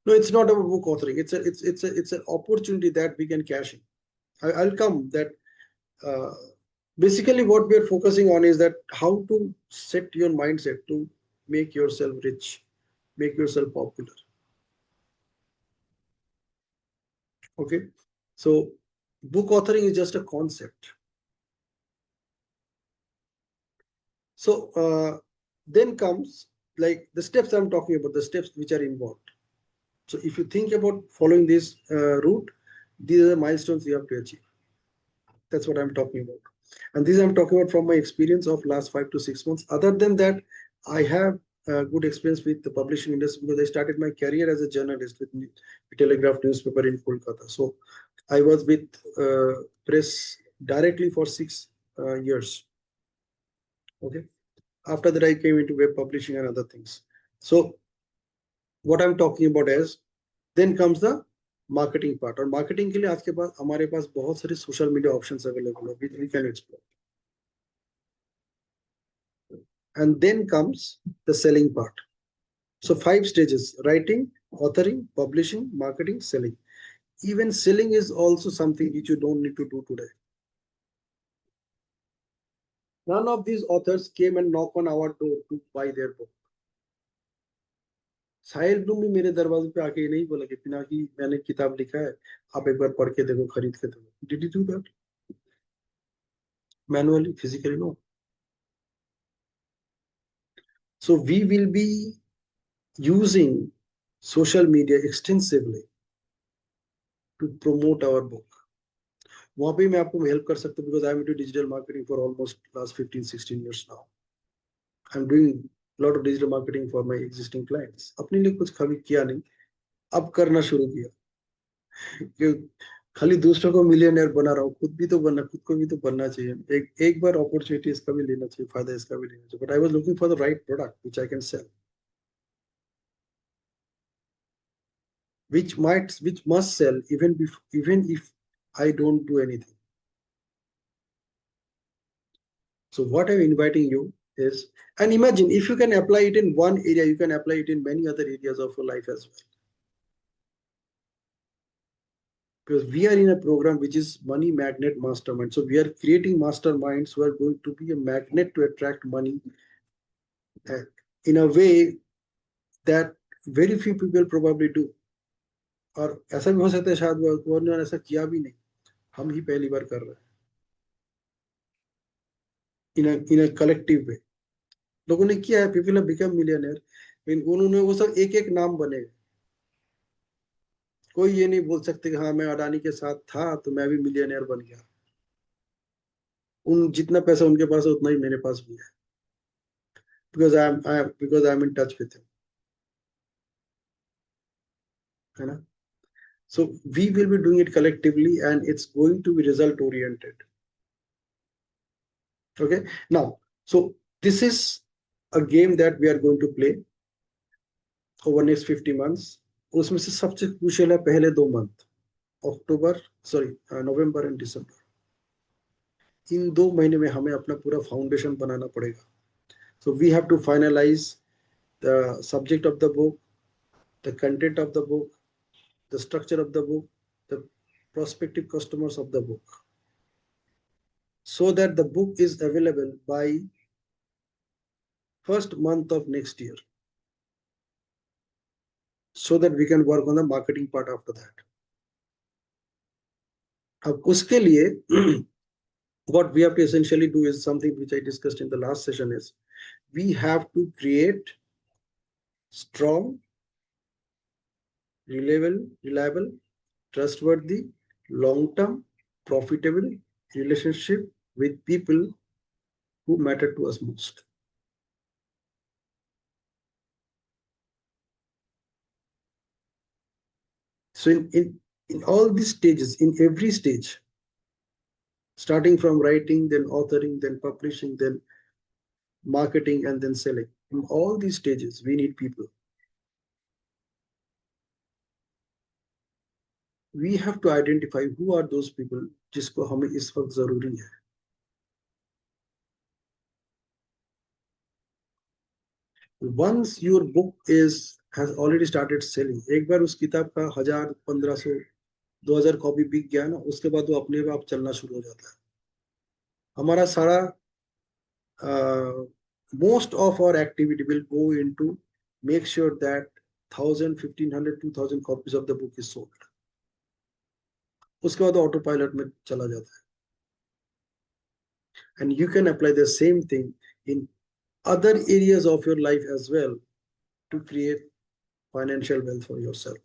No, it's not about book authoring. It's an opportunity that we can cash in. I'll come that. Basically, what we are focusing on is that how to set your mindset to make yourself rich, make yourself popular. Okay, so book authoring is just a concept. So then comes like the steps I'm talking about, the steps which are involved. So if you think about following this route, these are the milestones you have to achieve. That's what I'm talking about. And this I'm talking about from my experience of last 5 to 6 months. Other than that, I have good experience with the publishing industry because I started my career as a journalist with Telegraph newspaper in Kolkata. So I was with press directly for 6 years. Okay. After that, I came into web publishing and other things. So what I'm talking about is then comes the marketing part. और marketing के लिए आपके पास हमारे पास बहुत सारे social media options available है which we can explore. And then comes the selling part. So 5 stages: writing, authoring, publishing, marketing, selling. Even selling is also something which you don't need to do today. None of these authors came and knocked on our door to buy their book. Sahil Bloom भी मेरे दरवाजे पे आके नहीं बोला कि पिनाकी मैंने किताब लिखा है, आप एक बार पढ़ के देखो, खरीद के देखो. Did you do that? Manually, physically, no. So we will be using social media extensively to promote our book. वहाँ पे मैं आपको हेल्प कर सकता हूँ because I am into digital marketing for almost last 15-16 years now. I'm doing a lot of digital marketing for my existing clients. अपने लिए कुछ कभी किया नहीं, अब करना शुरू किया. कि खाली दूसरों को मिलियनेयर बना रहा हूँ, खुद को भी तो बनना चाहिए. एक बार अपॉर्चुनिटी इसका भी लेना चाहिए, फायदा इसका भी लेना चाहिए. But I was looking for the right product which I can sell, which must sell even if I don't do anything. So what I'm inviting you is, and imagine if you can apply it in one area, you can apply it in many other areas of your life as well. Because we are in a program which is Money Magnet Mastermind. So we are creating masterminds who are going to be a magnet to attract money in a way that very few people probably do. और ऐसा भी हो सकता है शायद वो उन्होंने ऐसा किया भी नहीं, हम ही पहली बार कर रहे हैं इन अ कलेक्टिव वे। लोगों ने किया है, पीपल हैव बिकम मिलियनेयर, लेकिन उन्होंने वो सब एक एक नाम बने। कोई ये नहीं बोल सकते कि हाँ मैं अडानी के साथ था तो मैं भी मिलियनेयर बन गया। उन जितना पैसा उनके पास है उतना ही मेरे पास भी है, because I am in touch with him, है ना। So we will be doing it collectively and it's going to be result oriented. Okay. Now, so this is a game that we are going to play over next 50 months. उसमें से सबसे crucial है पहले 2 month, October sorry November and December. इन 2 महीने में हमें अपना पूरा फाउंडेशन बनाना पड़ेगा। So we have to finalize the subject of the book, the content of the book, the structure of the book, the prospective customers of the book, so that the book is available by first month of next year, so that we can work on the marketing part after that. अब उसके लिए what we have to essentially do is something which I discussed in the last session, is we have to create strong, reliable, trustworthy, long-term, profitable relationship with people who matter to us most. So in all these stages, in every stage, starting from writing, then authoring, then publishing, then marketing, and then selling, in all these stages, we need people. We have to identify who are those people जिसको हमें इस वक्त जरूरी है। Once your book has already started selling, एक बार उस किताब का 1000, 1500, 2000 कॉपी बिक गया ना, उसके बाद वो अपने आप चलना शुरू हो जाता है। हमारा सारा most of our activity will go into make sure that 1000, 1500, 2000 copies of the book is sold. उसके बाद ऑटो पायलट में चला जाता है। And you can apply the same thing in other areas of your life as well to create financial wealth for yourself.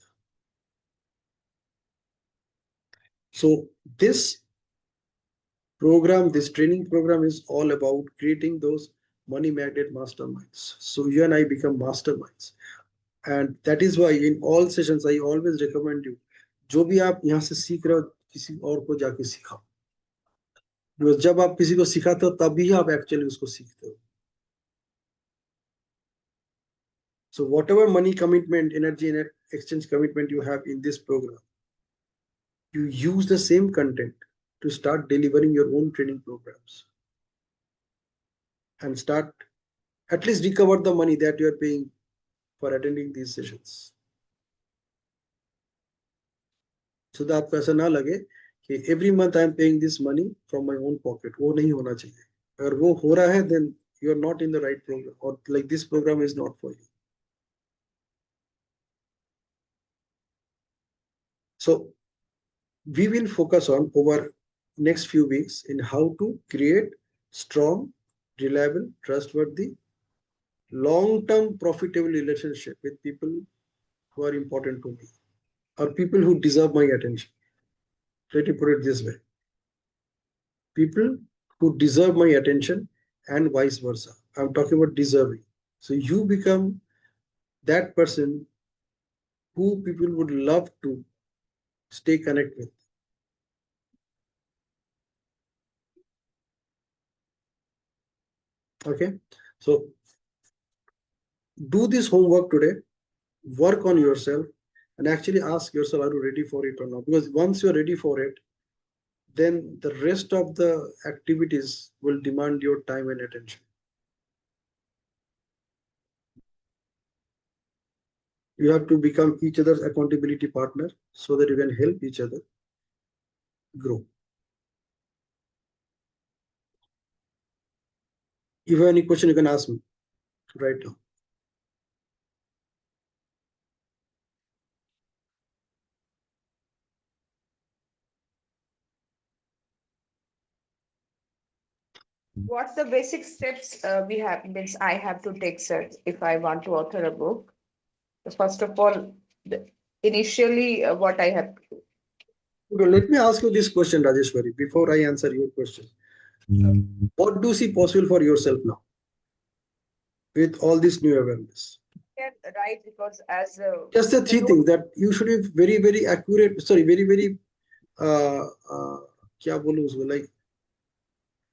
So this program, this training program is all about creating those money magnet masterminds. So you and I become masterminds. And that is why in all sessions, I always recommend you, जो भी आप यहाँ से सीख रहे हो, किसी और को जाके सिखाओ। Because जब आप किसी को सिखाते हो तभी आप एक्चुअली उसको सीखते हो। So whatever money commitment, energy and exchange commitment you have in this program, you use the same content to start delivering your own training programs and start at least recover the money that you are paying for attending these sessions. So that आपको ऐसा ना लगे कि every month I am paying this money from my own pocket. वो नहीं होना चाहिए। अगर वो हो रहा है, then you are not in the right program, or like this program is not for you. So we will focus on over next few weeks in how to create strong, reliable, trustworthy, long-term profitable relationship with people who are important to me, or people who deserve my attention. Let me put it this way. People who deserve my attention and vice versa. I'm talking about deserving. So you become that person who people would love to stay connected with. Okay. So do this homework today, work on yourself, and actually ask yourself, are you ready for it or not? Because once you're ready for it, then the rest of the activities will demand your time and attention. You have to become each other's accountability partner so that you can help each other grow. If you have any question, you can ask me right now. What's the basic steps we have means I have to take, sir, if I want to author a book? First of all, initially, what I have to do. Okay, let me ask you this question, Rajeshwari, before I answer your question. What do you see possible for yourself now with all this new awareness? Yeah, right, because as Just the the three things that you should be very, very accurate. Sorry, very, very, क्या बोलूं उसको, like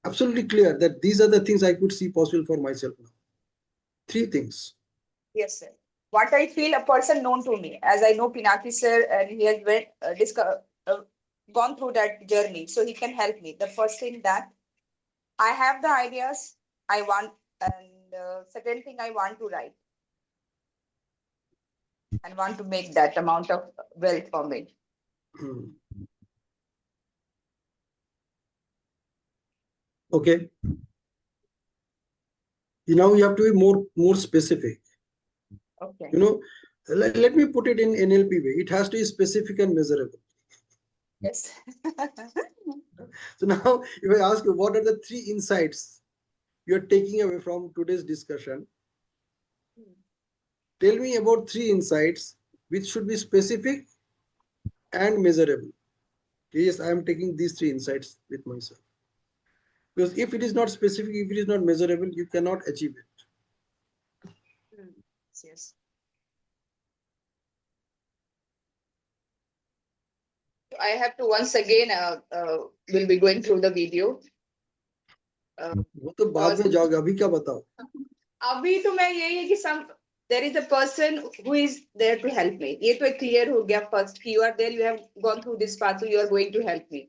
absolutely clear that these are the things I could see possible for myself now. Three things. yes, sir. What I feel a person known to me, as I know Pinaki sir, and he has gone through that journey, so he can help me. The first thing that I have the ideas I want, and second thing I want to write and want to make that amount of wealth for me. Hmm. Okay. Now you have to be more specific. Okay. You know, let me put it in NLP way. It has to be specific and measurable. Yes. So now, if I ask you, what are the three insights you're taking away from today's discussion? Tell me about three insights which should be specific and measurable. Yes, I am taking these three insights with myself. Because if it is not specific, if it is not measurable, you cannot achieve it. Yes. I have to once again will be going through the video. वो तो बाद में जाओगे, अभी क्या बताओ? अभी तो मैं यही है कि some there is a person who is there to help me. ये तो clear हो गया first कि you are there, you have gone through this path, so you are going to help me.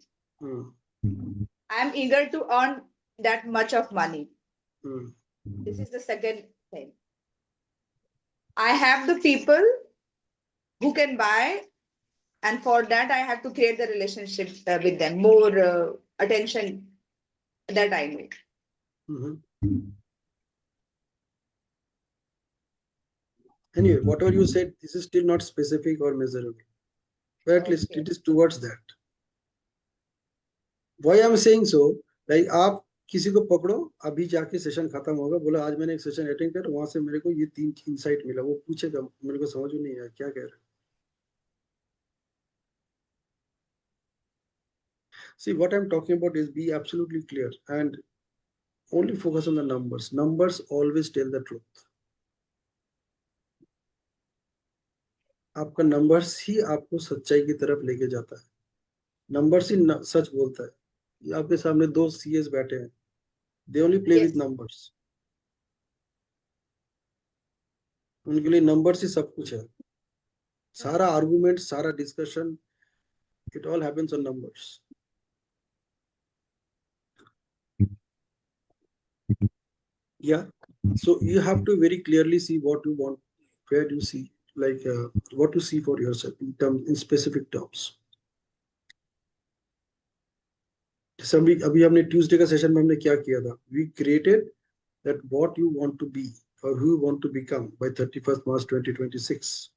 I am eager to earn that much of money. This is the second thing. I have the people who can buy, and for that I have to create the relationship with them, more attention that I need. Anyway, whatever you said, this is still not specific or measurable. But at least it is towards that. Why I am saying so? Like आप किसी को पकड़ो, अभी जाके session खत्म होगा, बोला आज मैंने एक सेशन अटेंड कर, वहां से मेरे को ये तीन इंसाइट मिला, वो पूछेगा, मेरे को समझ में नहीं आया क्या कह रहे हैं. See, what I'm talking about is be absolutely clear and only focus on the numbers. Numbers always tell the truth. आपका नंबर्स ही आपको सच्चाई की तरफ लेके जाता है. नंबर्स ही सच बोलता है. आपके सामने दो सीएस बैठे हैं. They only play with numbers. उनके लिए नंबर्स ही सब कुछ है. सारा आर्गुमेंट, सारा discussion, it all happens on numbers. Yeah. So you have to very clearly see what you want, where do you see, like what to see for yourself in specific terms. अभी हमने Tuesday का session में हमने क्या किया था? We created that what you want to be or who you want to become by 31st March 2026.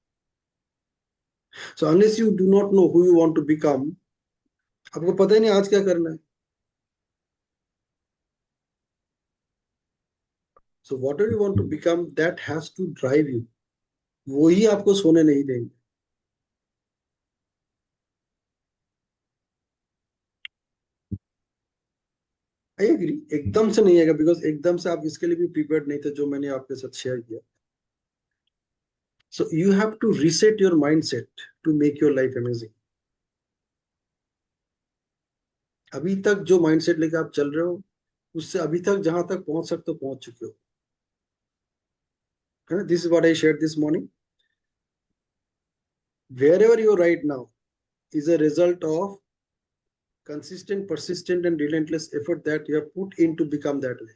So unless you do not know who you want to become, आपको पता ही नहीं आज क्या करना है. So whatever you want to become, that has to drive you. वो ही आपको सोने नहीं देंगे. आई एग्री, एकदम से नहीं आएगा, बिकॉज एकदम से आप इसके लिए भी प्रिपेयर्ड नहीं थे जो मैंने आपके साथ शेयर किया. So you have to reset your mindset to make your life amazing. अभी तक जो माइंडसेट लेके आप चल रहे हो, उससे अभी तक जहां तक पहुंच सकते हो पहुंच चुके हो. This is what I shared this morning. wherever you are right now is a result of consistent, persistent and relentless effort that you have put in to become that way.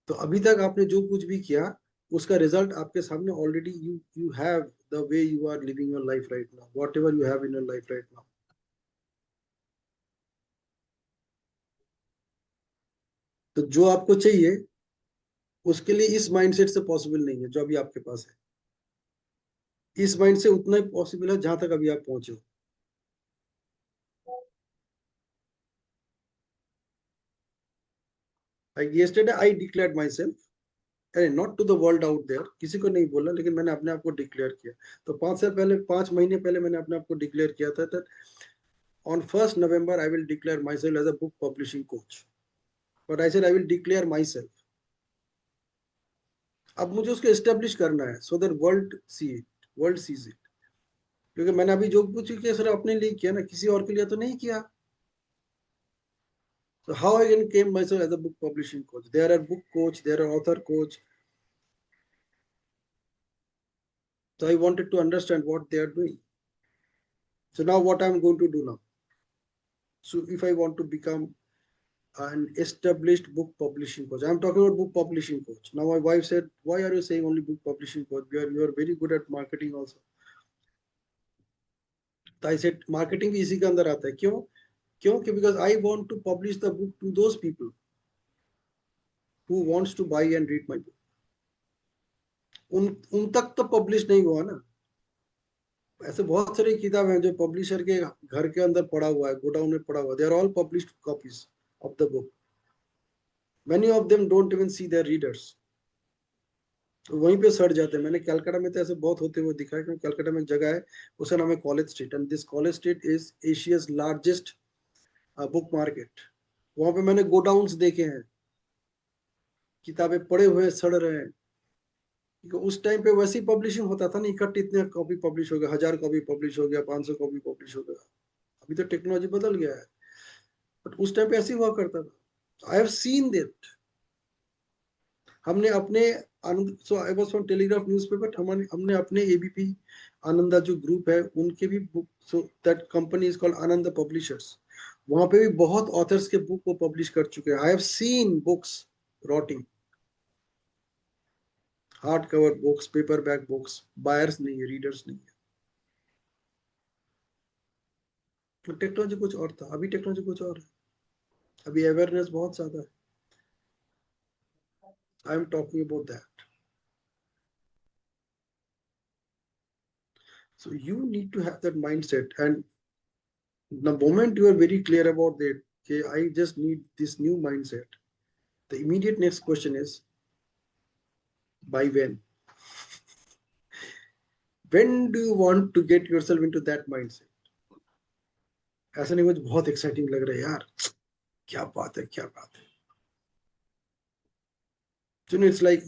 तो अभी तक आपने जो कुछ भी किया, उसका रिजल्ट आपके सामने already. you have the way you are living your life right now, whatever you have in your life right now. तो जो आपको चाहिए उसके लिए इस माइंडसेट से पॉसिबल नहीं है जो अभी आपके पास है. इस माइंड से उतना ही पॉसिबल है जहां तक अभी आप पहुंचे हो. Yesterday I declared myself, अरे not to the world out there, किसी को नहीं बोला, लेकिन मैंने अपने आप को डिक्लेयर किया. तो 5 महीने पहले मैंने अपने आप को डिक्लेयर किया था that on 1st November I will declare myself as a book publishing coach. But I said I will declare myself. अब मुझे उसको एस्टेब्लिश करना है so that world sees it. क्योंकि मैंने अभी जो कुछ किया सिर्फ अपने लिए किया ना, किसी और के लिए तो नहीं किया. So how I can claim myself as a book publishing coach? There are book coach, there are author coach. So I wanted to understand what they are doing. So now what I'm going to do now. So if I want to become an established book publishing coach, I'm talking about book publishing coach. Now my wife said, why are you saying only book publishing coach? You are very good at marketing also. So I said, marketing भी इसी के अंदर आता है. क्यों? क्योंकि because I want to publish the book to those people who wants to buy and read my book. उन तक तो पब्लिश नहीं हुआ ना. ऐसे बहुत सारी किताब हैं जो पब्लिशर के घर के अंदर पड़ा हुआ है, गोडाउन में पड़ा हुआ है. They are all published copies of the book. Many of them don't even see their readers. वहीं पे सड़ जाते हैं. मैंने कलकत्ता में तो ऐसे बहुत होते हुए दिखा है. क्योंकि कलकत्ता में एक जगह है, उसका नाम है college street, and this college street is Asia's largest book market. वहां पे मैंने गोडाउन्स देखे हैं, किताबें पड़े हुए सड़ रहे हैं. उस टाइम पे वैसी पब्लिशिंग होता था ना, इकट्ठे इतने कॉपी पब्लिश हो गया, 1000 कॉपी पब्लिश हो गया, 500 कॉपी पब्लिश हो गया. अभी तो टेक्नोलॉजी बदल गया है, बट उस टाइम पे ऐसे हुआ करता था. I have seen that. हमने अपने Anand, so I was from Telegraph newspaper. हमने अपने एबीपी आनंदा जो ग्रुप है उनके भी book, so that company is called Anand publishers. वहां पे भी बहुत ऑथर्स के बुक को पब्लिश कर चुके हैं. आई have scene books rotting, hard cover books, paper back books. Buyers नहीं है, रीडर्स नहीं है. तो टेक्नोलॉजी कुछ और था, अभी टेक्नोलॉजी कुछ और है. अभी अवेयरनेस बहुत ज्यादा है. I am talking about that. So you need to have that mindset, and the moment you are very clear about that, okay, I just need this new mindset, the immediate next question is, by when? When do you want to get yourself into that mindset? ऐसा नहीं, मुझे बहुत exciting लग रहा है यार, क्या बात है, क्या बात है. So it's like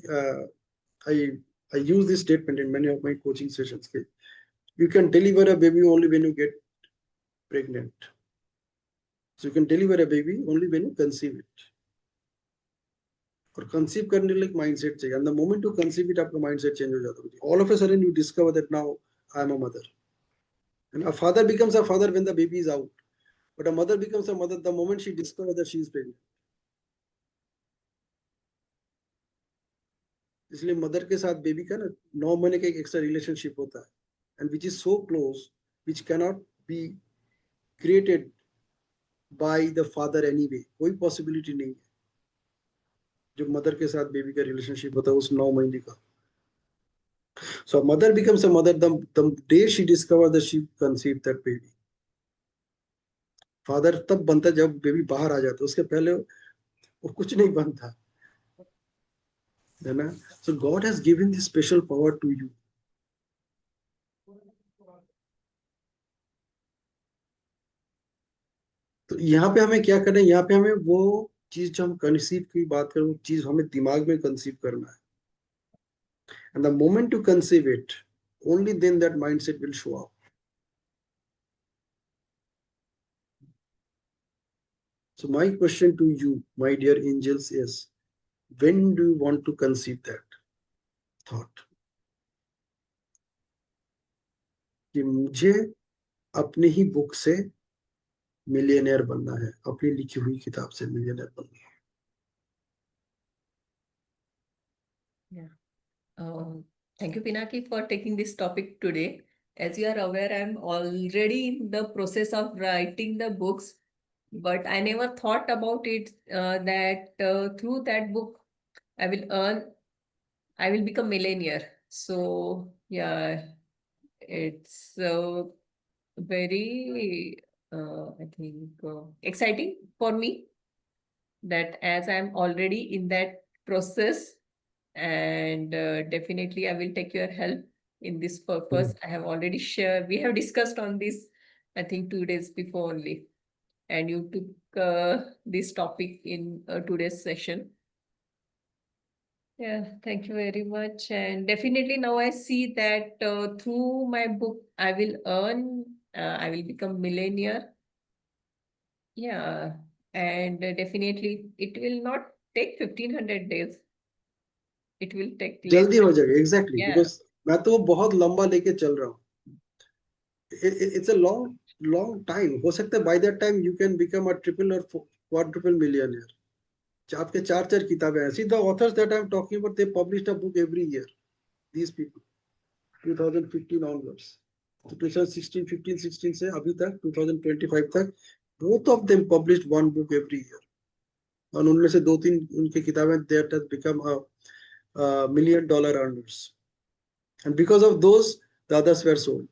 I use this statement in many of my coaching sessions. Okay? You can deliver a baby only when you get pregnant. So you can deliver a baby only when you conceive it. और conceive करने के लिए एक mindset चाहिए. And the moment you conceive it, आपका mindset change हो जाता है. All of a sudden you discover that now I am a mother. And a father becomes a father when the baby is out, but a mother becomes a mother the moment she discover that she is pregnant. इसलिए mother के साथ baby का ना 9 महीने का एक extra relationship होता है, and which is so close, which cannot be created by the father anyway. कोई पॉसिबिलिटी नहीं है जो मदर के साथ बेबी का रिलेशनशिप होता है उस 9 महीने का. So a mother becomes a mother the day she discovers that she conceived that baby. Father तब बनता जब बेबी बाहर आ जाता, उसके पहले वो कुछ नहीं बनता है ना. So God has given this special power to you. तो यहाँ पे हमें क्या करना है, यहाँ पे हमें वो चीज जो हम कंसीव की बात करें, वो चीज हमें दिमाग में कंसीव करना है. And the moment to conceive it, only then that mindset will show up. So my question to you, my dear angels, is when do you want to conceive that thought? कि मुझे अपने ही book से millionaire बनना है, अपनी लिखी हुई किताब से मिलियनेयर बनना है. Yeah. Thank you, Pinaki, for taking this topic today. As you are aware, I'm already in the process of writing the books, but I never thought about it that through that book, I will earn, I will become millionaire. So yeah, it's very, I think, exciting for me that as I'm already in that process, and definitely I will take your help in this purpose. I have already shared, we have discussed on this, I think 2 days before only, and you took this topic in today's session. Yeah, thank you very much. And definitely now I see that through my book, I will earn, I will become millionaire. Yeah, and definitely it will not take 1500 days. It will take less जल्दी than, हो जाएगा exactly yeah. Because मैं तो वो बहुत लंबा लेके चल रहा हूँ. It's a long time. हो सकता है by that time you can become a triple or quadruple millionaire. आपके चार किताबें हैं. See the authors that I'm talking about, they published a book every year. These people 2015 onwards. So 2016, 15, 16 से अभी तक 2025 तक both of them published one book every year. और उनमें से 2-3 उनकी किताबें that has become a $1 million earners. And because of those, the others were sold.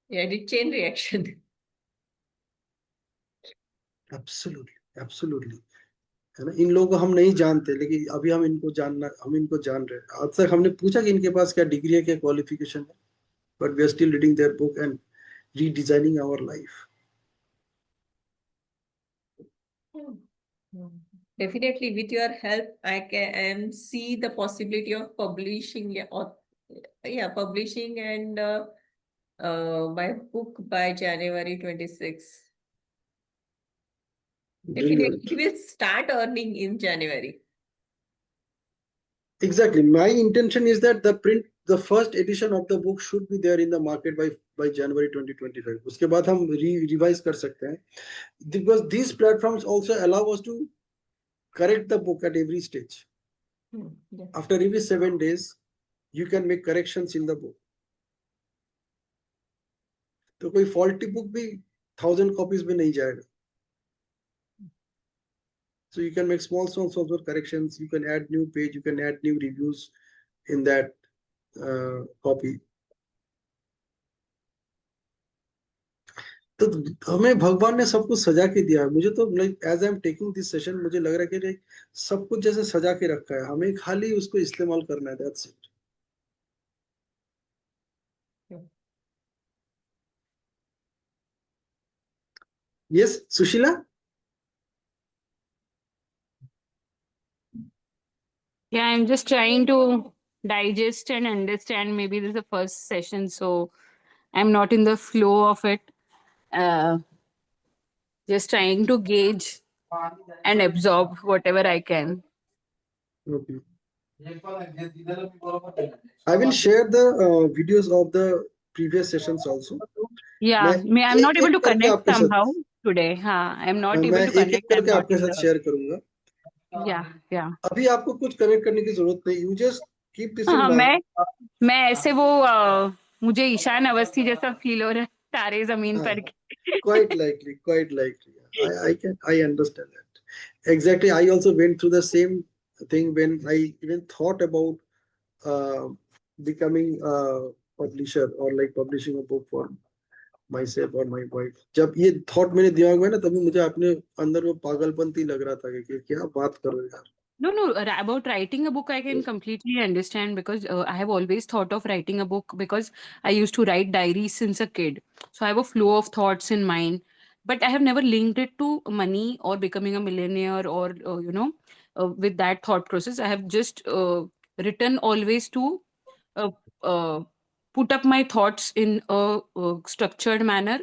Yeah, the chain reaction. Absolutely. है ना. इन लोगों को हम नहीं जानते, लेकिन अभी हम इनको जान रहे हैं. आज तक हमने पूछा कि इनके पास क्या डिग्री है, क्या क्वालिफिकेशन है, but we are still reading their book and redesigning our life. Definitely, with your help, I can see the possibility of publishing, publishing and my book by January 26. Definitely, Brilliant. it will start earning in January. Exactly. My intention is that the first edition of the book should be there in the market by January 2025. उसके बाद हम revise कर सकते हैं, because these platforms also allow us to correct the book at every stage. Yeah. After every 7 days, you can make corrections in the book. तो कोई faulty book भी 1000 copies में नहीं जाएगा. So you can make small corrections. You can add new page. You can add new reviews in that copy. तो हमें भगवान ने सब कुछ सजा के दिया है. मुझे तो like as I am taking this session मुझे लग रहा है कि सब कुछ जैसे सजा के रखा है, हमें खाली उसको इस्तेमाल करना है. That's it. Yes Sushila. Yeah, I'm just trying to digest and understand. Maybe this is the first session, so I'm not in the flow of it. Just trying to gauge and absorb whatever I can. Okay. I will share the videos of the previous sessions also. Yeah, I'm not able to connect somehow today. I'm not able to connect. I'm करके not आपके in साथ the. Share करूंगा. Yeah. अभी आपको कुछ connect करने की जरूरत नहीं. You just keep this in हाँ, माइंड. मैं ऐसे वो मुझे ईशान अवस्थी जैसा फील हो रहा है तारे जमीन पर के. Quite likely. I understand that. Exactly. I also went through the same thing when I even thought about becoming a publisher or like publishing a book for myself or my wife. जब ये thought मेरे दिमाग में ना, तभी मुझे अपने अंदर वो पागलपंती लग रहा था कि क्या बात कर रहे हो यार. No, about writing a book, I can completely understand because I have always thought of writing a book because I used to write diaries since a kid. So I have a flow of thoughts in mind, but I have never linked it to money or becoming a millionaire or, with that thought process. I have just written always to uh, uh, put up my thoughts in a structured manner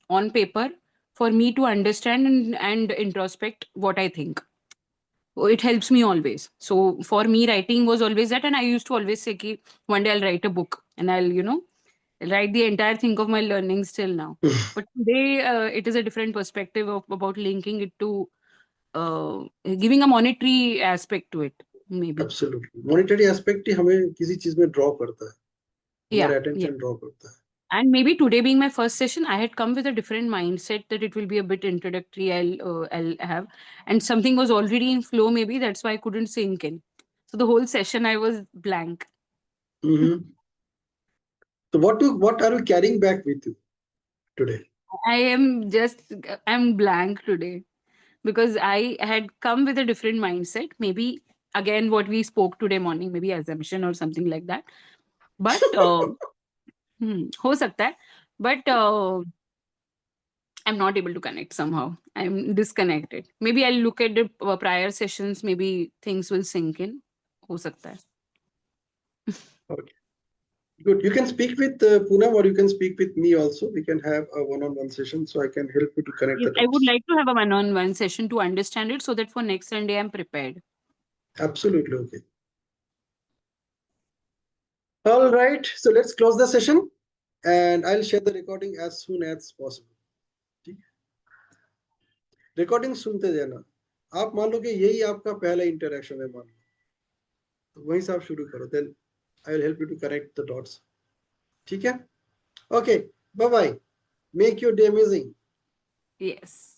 on paper for me to understand and introspect what I think. It helps me always. So for me, writing was always that, and I used to always say, "Ki one day I'll write a book and I'll, write the entire thing of my learnings till now." But today, it is a different perspective about linking it to giving a monetary aspect to it, maybe. Absolutely. Monetary aspect ही हमें किसी चीज में draw करता है, Yeah, हमारा yeah. attention draw करता है. And maybe today being my first session, I had come with a different mindset that it will be a bit introductory. I'll have, and something was already in flow. Maybe that's why I couldn't sink in. So the whole session I was blank. So what are you carrying back with you today? I'm blank today because I had come with a different mindset. Maybe again, what we spoke today morning, maybe assumption or something like that. But हो सकता है. But I'm not able to connect somehow. I'm disconnected. Maybe I'll look at the prior sessions. Maybe things will sink in. हो सकता है. Okay. Good. You can speak with Poonam, or you can speak with me also. We can have a one-on-one session, so I can help you to connect Yes, the I would dots. like to have a one-on-one session to understand it so that for next Sunday I'm prepared. Absolutely okay. All right. So let's close the session, and I'll share the recording as soon as possible. Recording सुनते जाना. आप मान लो कि यही आपका पहला interaction है, मान लो तो वहीं से आप शुरू करो. Then I will help you to connect the dots. ठीक है. Okay, bye bye. Make your day amazing. Yes.